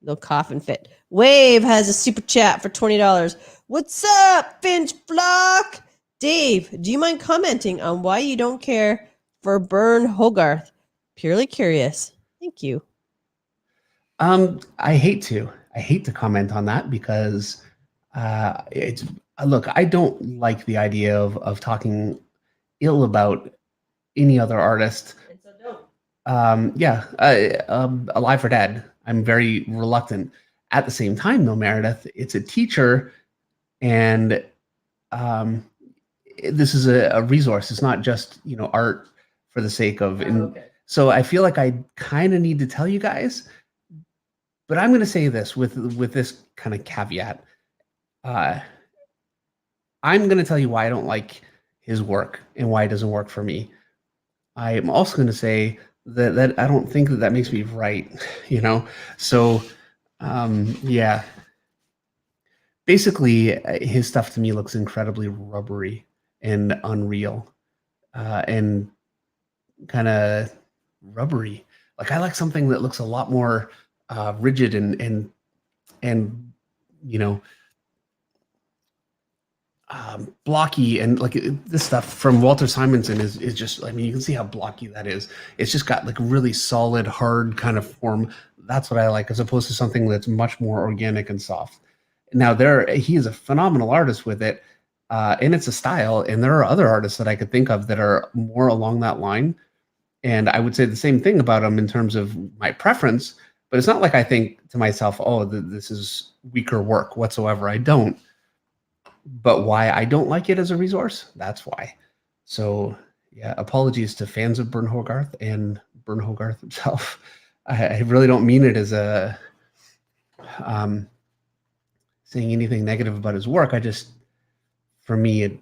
No coughing fit. Wave has a super chat for $20. What's up, Finch Flock? Dave, do you mind commenting on why you don't care for Burn Hogarth? Purely curious. Thank you. I hate to comment on that because it's look, I don't like the idea of talking ill about any other artist. And so don't. Alive or dead. I'm very reluctant. At the same time, though, Meredith, it's a teacher, and this is a resource. It's not just art for the sake of. Okay. So I feel like I kind of need to tell you guys, but I'm going to say this with this kind of caveat. I'm going to tell you why I don't like his work and why it doesn't work for me. I am also going to say that I don't think that makes me right, So, yeah. Basically, his stuff to me looks incredibly rubbery and unreal, and kind of rubbery. Like I like something that looks a lot more rigid and blocky, and like this stuff from Walter Simonson is just, I mean, you can see how blocky that is. It's just got like really solid, hard kind of form. That's what I like, as opposed to something that's much more organic and soft. Now he is a phenomenal artist with it, and it's a style, and there are other artists that I could think of that are more along that line. And I would say the same thing about him in terms of my preference, but it's not like I think to myself, oh, this is weaker work whatsoever. I don't. But why I don't like it as a resource, that's why. So yeah, apologies to fans of Burn Hogarth and Burn Hogarth himself. I really don't mean it as a saying anything negative about his work. For me,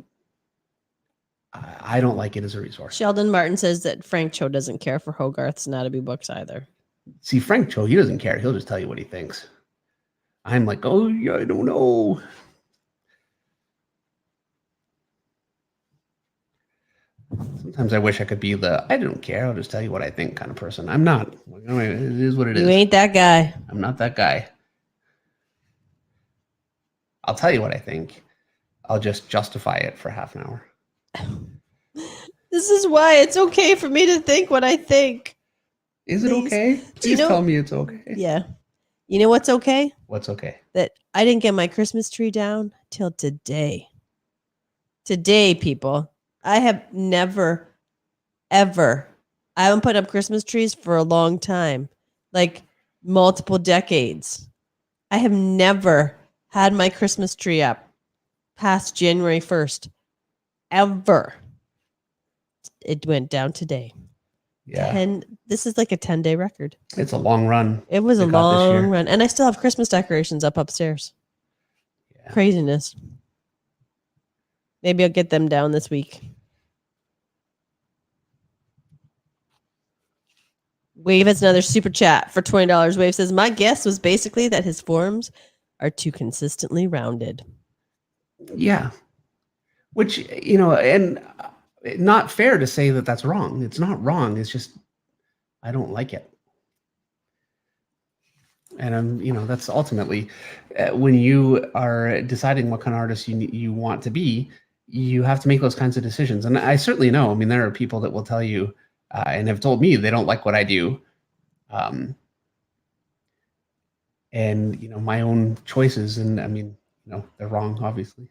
I don't like it as a resource. Sheldon Martin says that Frank Cho doesn't care for Hogarth's Anatomy books either. See, Frank Cho, he doesn't care. He'll just tell you what he thinks. I'm like, oh, yeah, I don't know. Sometimes I wish I could be I don't care, I'll just tell you what I think kind of person. I'm not. It is what it is. You ain't that guy. I'm not that guy. I'll tell you what I think. I'll just justify it for half an hour. This is why it's okay for me to think what I think. Is it Please. okay? Do you Please know- tell me it's okay. Yeah. You know what's okay? What's okay? That I didn't get my Christmas tree down till today. Today, people. I have never, ever, I haven't put up Christmas trees for a long time, like multiple decades. I have never had my Christmas tree up past January 1st, ever. It went down today. Yeah. This is like a 10-day record. It's a long run. It was a they got this year. long run. And I still have Christmas decorations up upstairs. Yeah. Craziness. Maybe I'll get them down this week. Wave has another super chat for $20. Wave says, my guess was basically that his forms are too consistently rounded. Yeah. Which, you know, and not fair to say that that's wrong. It's not wrong. It's just, I don't like it. And I'm, you know, that's ultimately when you are deciding what kind of artist you want to be, you have to make those kinds of decisions. And I certainly know, I mean, there are people that will tell you and have told me they don't like what I do. And, you know, my own choices. And I mean, you know, they're wrong, obviously.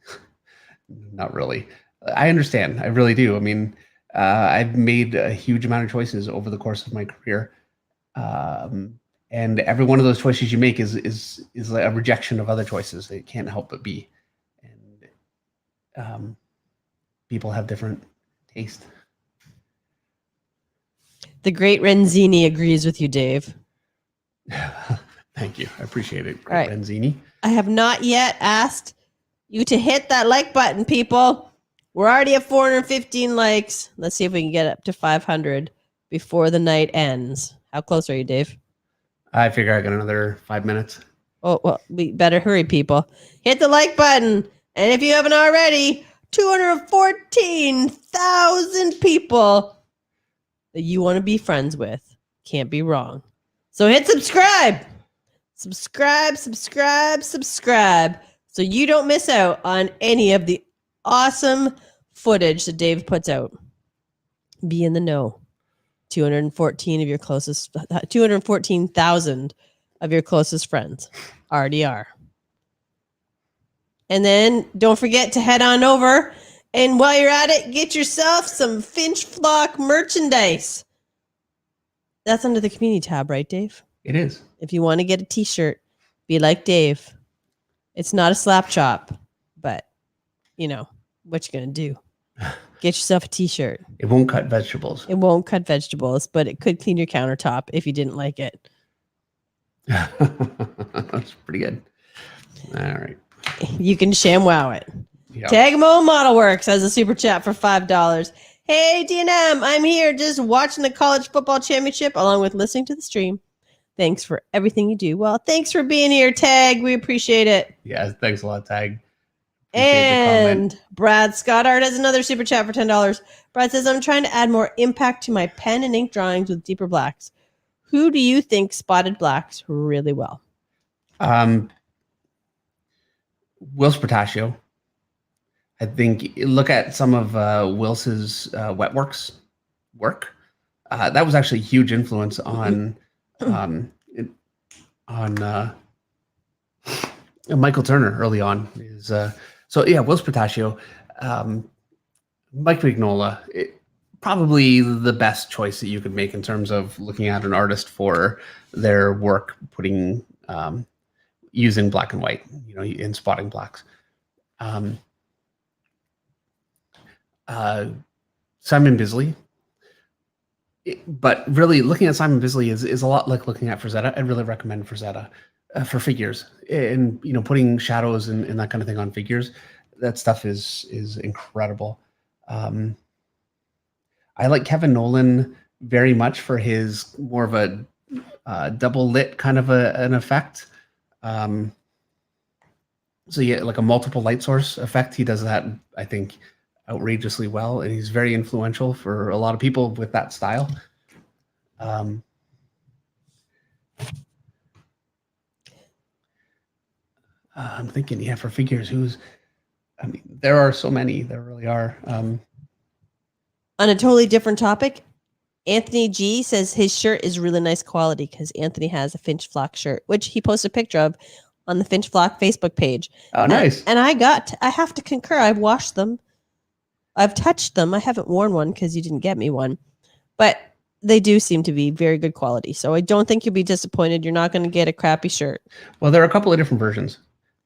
Not really. I understand. I really do. I mean, I've made a huge amount of choices over the course of my career. And every one of those choices you make is a rejection of other choices. It can't help but be. And people have different taste. The great Renzini agrees with you, Dave. Thank you. I appreciate it. All right. Renzini. I have not yet asked you to hit that like button, people. We're already at 415 likes. Let's see if we can get up to 500 before the night ends. How close are you, Dave? I figure I got another 5 minutes. Oh, well, we better hurry, people. Hit the like button. And if you haven't already, 214,000 people that you want to be friends with. Can't be wrong. So hit subscribe. Subscribe. So you don't miss out on any of the awesome footage that Dave puts out. Be in the know. 214,000 of your closest friends already are. And then don't forget to head on over, and while you're at it, get yourself some Finch Flock merchandise. That's under the community tab, right, Dave? It is. If you want to get a t-shirt, be like Dave. It's not a slap chop, but you know what you're going to do. Get yourself a t-shirt. It won't cut vegetables. It won't cut vegetables, but it could clean your countertop if you didn't like it. That's pretty good. All right. You can ShamWow it. Yep. Tagmo Model Works has a super chat for $5. Hey, DNM, I'm here just watching the college football championship along with listening to the stream. Thanks for everything you do. Well, thanks for being here, Tag. We appreciate it. Yeah, thanks a lot, Tag. Appreciate the comment. And Brad Scottard has another super chat for $10. Brad says, I'm trying to add more impact to my pen and ink drawings with deeper blacks. Who do you think spotted blacks really well? Wills Portaccio. I think look at some of Wils's Wetworks work. That was actually a huge influence on Michael Turner early on. So yeah, Wills Portaccio, Mike Mignola, probably the best choice that you could make in terms of looking at an artist for their work, putting using black and white, you know, in spotting blacks. Simon Bisley. But really looking at Simon Bisley is a lot like looking at Frazetta. I really recommend Frazetta for figures, and you know, putting shadows and that kind of thing on figures. That stuff is incredible. I like Kevin Nolan very much for his more of a double lit kind of an effect. So yeah, like a multiple light source effect. He does that, I think, outrageously well, and he's very influential for a lot of people with that style. I'm thinking, yeah, for figures, who's I mean, there are so many. There really are. On a totally different topic, Anthony G says his shirt is really nice quality because Anthony has a Finch Flock shirt, which he posted a picture of on the Finch Flock Facebook page. Oh, nice. And I have to concur. I've washed them. I've touched them. I haven't worn one because you didn't get me one. But they do seem to be very good quality. So I don't think you'll be disappointed. You're not going to get a crappy shirt. Well, there are a couple of different versions.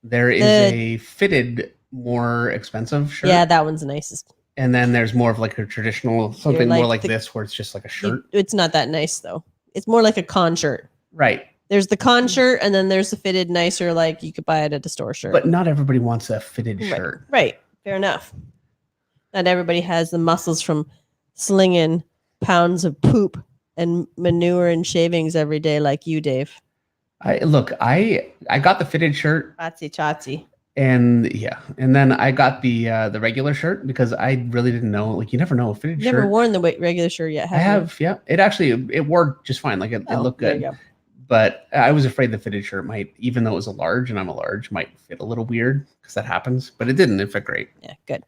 There is a fitted, more expensive shirt. Yeah, that one's the nicest. And then there's more of like a traditional, something like more like this, where it's just like a shirt. It's not that nice, though. It's more like a con shirt. Right. There's the con shirt, and then there's the fitted, nicer, like you could buy it at the store shirt. But not everybody wants a fitted shirt. Right. Fair enough. Not everybody has the muscles from slinging pounds of poop and manure and shavings every day like you, Dave. I got the fitted shirt. Chatsy. And and then I got the regular shirt because I really didn't know. Like, you never know a fitted shirt. Never worn the regular shirt yet, have you? Yeah. It wore just fine. Like, it looked good. But I was afraid the fitted shirt might, even though it was a large and I'm a large, might fit a little weird because that happens. But it didn't. It fit great. Yeah, good.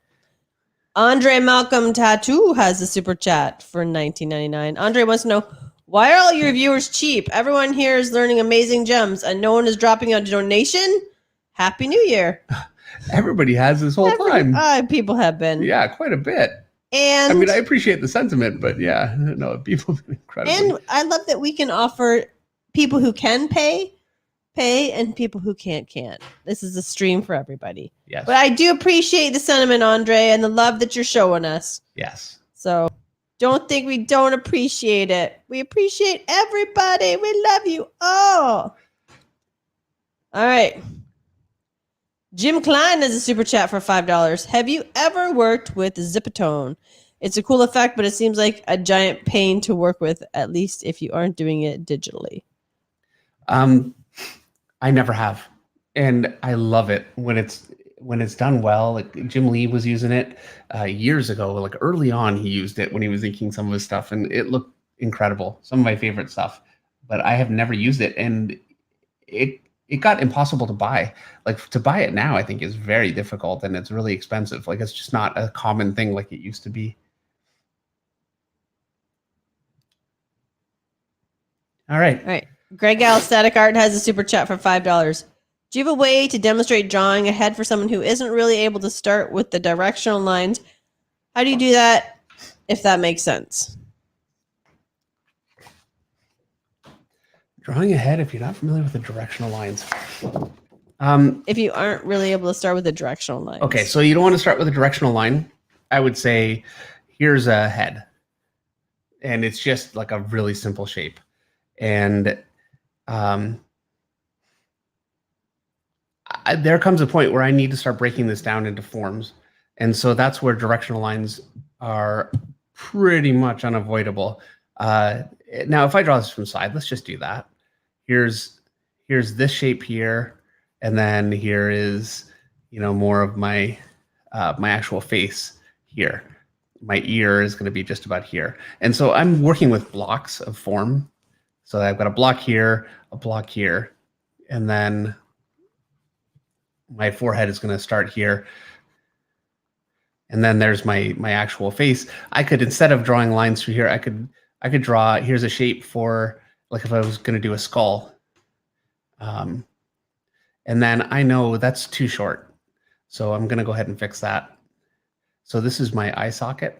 Andre Malcolm Tattoo has a super chat for $19.99. Andre wants to know, why are all your viewers cheap? Everyone here is learning amazing gems and no one is dropping a donation? Happy New Year. Everybody has this whole time. People have been. Yeah, quite a bit. And I mean, I appreciate the sentiment, but yeah, no, people have been incredible. And I love that we can offer people who can pay, and people who can't. This is a stream for everybody. Yes. But I do appreciate the sentiment, Andre, and the love that you're showing us. Yes. So don't think we don't appreciate it. We appreciate everybody. We love you all. All right. Jim Klein has a super chat for $5. Have you ever worked with Zipatone? It's a cool effect, but it seems like a giant pain to work with, at least if you aren't doing it digitally. I never have, and I love it when it's done well. Like, Jim Lee was using it years ago. Like, early on, he used it when he was inking some of his stuff, and it looked incredible. Some of my favorite stuff, but I have never used it, and it got impossible to buy. Like, to buy it now, I think is very difficult, and it's really expensive. Like, it's just not a common thing like it used to be. All right. Greg Al Static Art has a super chat for $5. Do you have a way to demonstrate drawing ahead for someone who isn't really able to start with the directional lines? How do you do that, if that makes sense? Drawing ahead if you're not familiar with the directional lines. If you aren't really able to start with the directional lines. Okay, so you don't want to start with a directional line. I would say, here's a head. And it's just like a really simple shape. And there comes a point where I need to start breaking this down into forms. And so that's where directional lines are pretty much unavoidable. Now, if I draw this from side, let's just do that. Here's this shape here. And then here is, more of my my actual face here. My ear is going to be just about here. And so I'm working with blocks of form. So I've got a block here, and then my forehead is going to start here. And then there's my actual face. I could, instead of drawing lines through here, I could draw, here's a shape for, like, if I was going to do a skull. And then I know that's too short. So I'm going to go ahead and fix that. So this is my eye socket.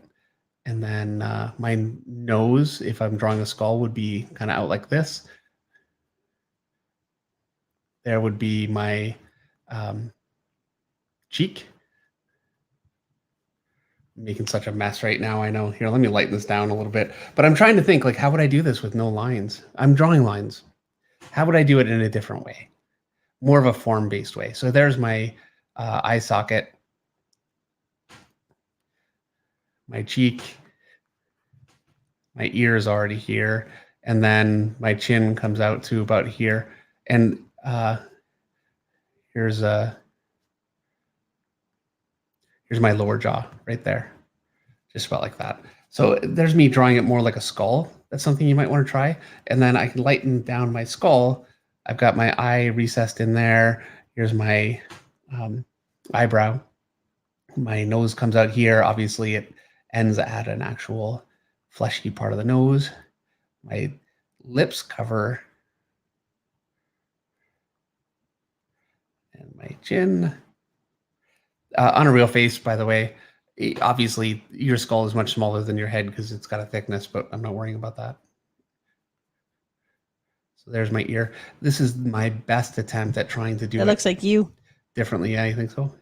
And then my nose, if I'm drawing a skull, would be kind of out like this. There would be my cheek. I'm making such a mess right now, I know. Here, let me lighten this down a little bit. But I'm trying to think, like, how would I do this with no lines? I'm drawing lines. How would I do it in a different way? More of a form-based way. So there's my eye socket. My cheek, my ear is already here, and then my chin comes out to about here. And here's my lower jaw right there, just about like that. So there's me drawing it more like a skull. That's something you might want to try. And then I can lighten down my skull. I've got my eye recessed in there. Here's my eyebrow. My nose comes out here. Obviously, it ends at an actual fleshy part of the nose. My lips cover and my chin. On a real face, by the way, obviously your skull is much smaller than your head because it's got a thickness, but I'm not worrying about that. So there's my ear. This is my best attempt at trying to do It looks like you. differently. Yeah, you think so?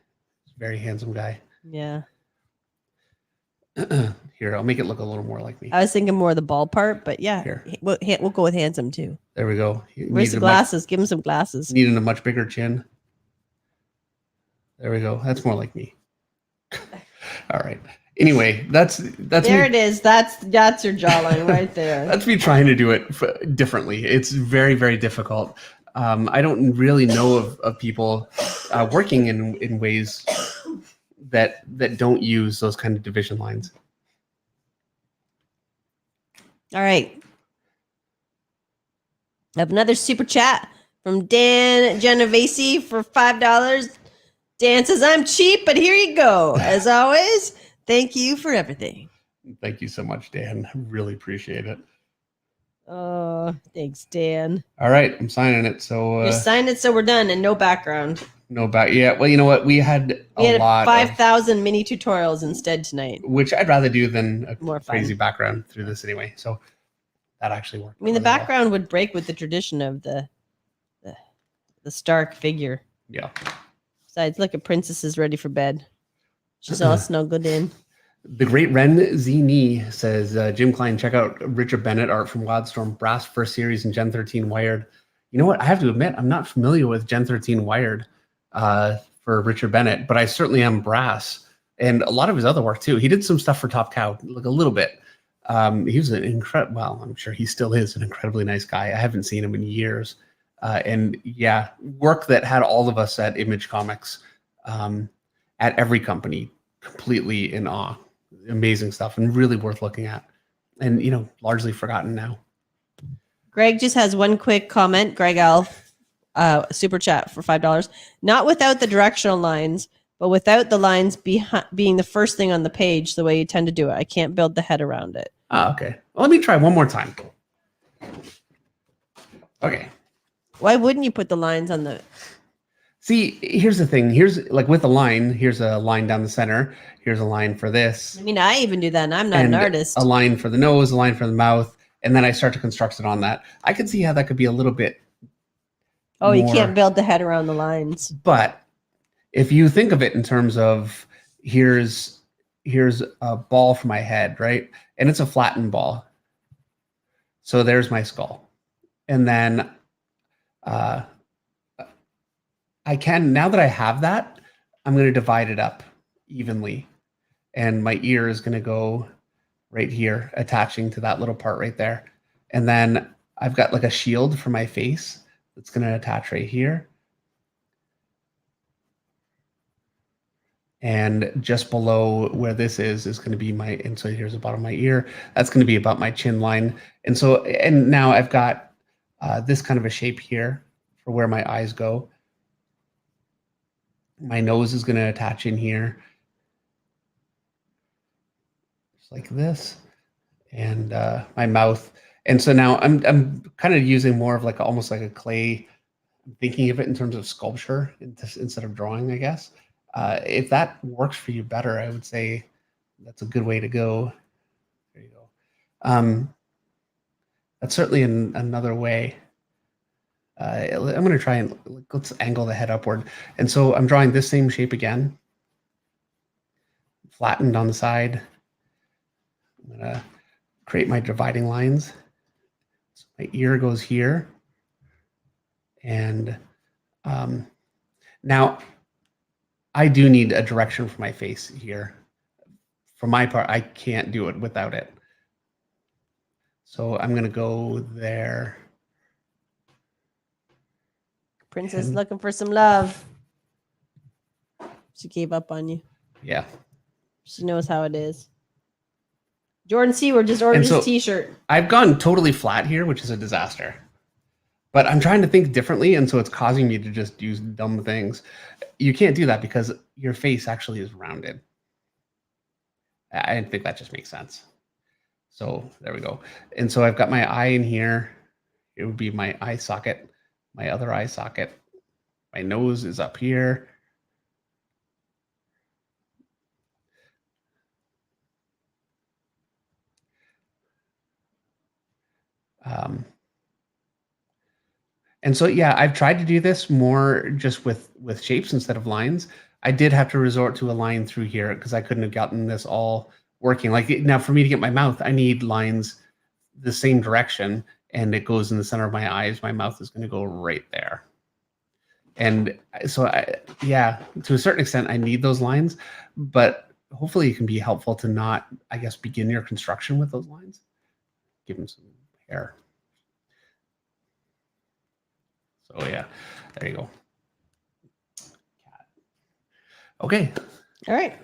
Very handsome guy. Yeah. Here, I'll make it look a little more like me. I was thinking more of the ball part, but yeah, Here. we'll go with handsome too. There we go. He Where's the needed glasses? Give him some glasses. needing a much bigger chin. There we go. That's more like me. All right. Anyway, that's There me. it is. That's your jawline right there. That's me trying to do it differently. It's very, very difficult. I don't really know of people working in ways that don't use those kind of division lines. All right. I have another super chat from Dan Genovese for $5. Dan says, I'm cheap, but here you go. As always, thank you for everything. Thank you so much, Dan. I really appreciate it. Oh, thanks, Dan. All right, I'm signing it. So Just sign it so we're done and no background. no back. Yeah. Well, you know what? We had We had lot 5,000 mini tutorials instead tonight. which I'd rather do than a More fun. crazy background through this anyway. So that actually worked. I mean, the really well. background would break with the tradition of the stark figure. Yeah. Besides, look at Princess is ready for bed. She's all snuggled in. The great Ren Zini says, Jim Klein, check out Richard Bennett art from Wildstorm, Brass first series and Gen 13 Wired. You know what? I have to admit, I'm not familiar with Gen 13 Wired for Richard Bennett, but I certainly am Brass. And a lot of his other work, too. He did some stuff for Top Cow, like a little bit. He was an incredible, well, I'm sure he still is an incredibly nice guy. I haven't seen him in years. And yeah, work that had all of us at Image Comics at every company completely in awe. Amazing stuff and really worth looking at. And, you know, largely forgotten now. Greg just has one quick comment. Greg L, super chat for $5. Not without the directional lines, but without the lines being the first thing on the page, the way you tend to do it. I can't build the head around it. Okay. Well, let me try one more time. Okay. Why wouldn't you put the lines on the... See, here's the thing. Here's like with a line, here's a line down the center. Here's a line for this. I mean, I even do that, and I'm not an artist. A line for the nose, a line for the mouth, and then I start to construct it on that. I could see how that could be a little bit Oh, you more- can't build the head around the lines. But if you think of it in terms of here's a ball for my head, right? And it's a flattened ball. So there's my skull. And then I can, now that I have that, I'm going to divide it up evenly. And my ear is going to go right here, attaching to that little part right there. And then I've got like a shield for my face that's going to attach right here. And just below where this is going to be my, and so here's the bottom of my ear. That's going to be about my chin line. And so, and now I've got this kind of a shape here for where my eyes go. My nose is going to attach in here. Just like this. And my mouth. And so now I'm kind of using more of like almost like a clay, I'm thinking of it in terms of sculpture instead of drawing, I guess. If that works for you better, I would say that's a good way to go. There you go. That's certainly another way. I'm going to try and let's angle the head upward. And so I'm drawing this same shape again, flattened on the side. I'm going to create my dividing lines. So my ear goes here. And now I do need a direction for my face here. For my part, I can't do it without it. So I'm going to go there. Princess looking for some love. She gave up on you. Yeah. She knows how it is. Jordan Seward just ordered And so his t-shirt. I've gone totally flat here, which is a disaster. But I'm trying to think differently, and so it's causing me to just use dumb things. You can't do that because your face actually is rounded. I think that just makes sense. So there we go. And so I've got my eye in here. It would be my eye socket, my other eye socket. My nose is up here. And so, yeah, I've tried to do this more just with shapes instead of lines. I did have to resort to a line through here because I couldn't have gotten this all working. Like now for me to get my mouth, I need lines the same direction, and it goes in the center of my eyes. My mouth is going to go right there. And so, yeah, to a certain extent, I need those lines, but hopefully it can be helpful to not, I guess, begin your construction with those lines. Give them some hair. So yeah, there you go. Okay. All right.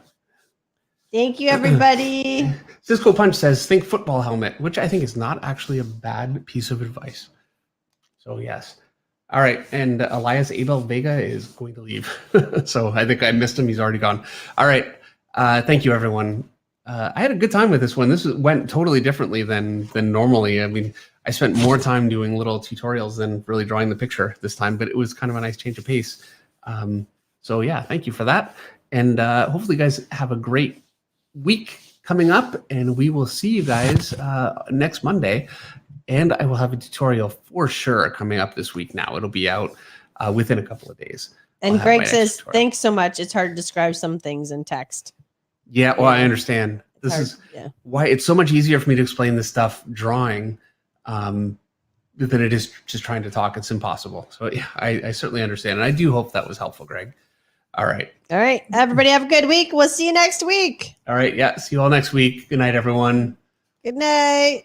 Thank you, everybody. Cisco Punch says, think football helmet, which I think is not actually a bad piece of advice. So yes. All right. And Elias Abel Vega is going to leave. So I think I missed him. He's already gone. All right. Thank you, everyone. I had a good time with this one. This went totally differently than normally. I mean, I spent more time doing little tutorials than really drawing the picture this time, but it was kind of a nice change of pace. So yeah, thank you for that. And hopefully you guys have a great week coming up, and we will see you guys next Monday. And I will have a tutorial for sure coming up this week now. It'll be out within a couple of days. And Greg says, thanks so much. It's hard to describe some things in text. Yeah, well, I understand. This is why it's so much easier for me to explain this stuff drawing than it is just trying to talk. It's impossible. So yeah, I certainly understand. And I do hope that was helpful, Greg. All right. All right. Everybody have a good week. We'll see you next week. All right. Yeah. See you all next week. Good night, everyone. Good night.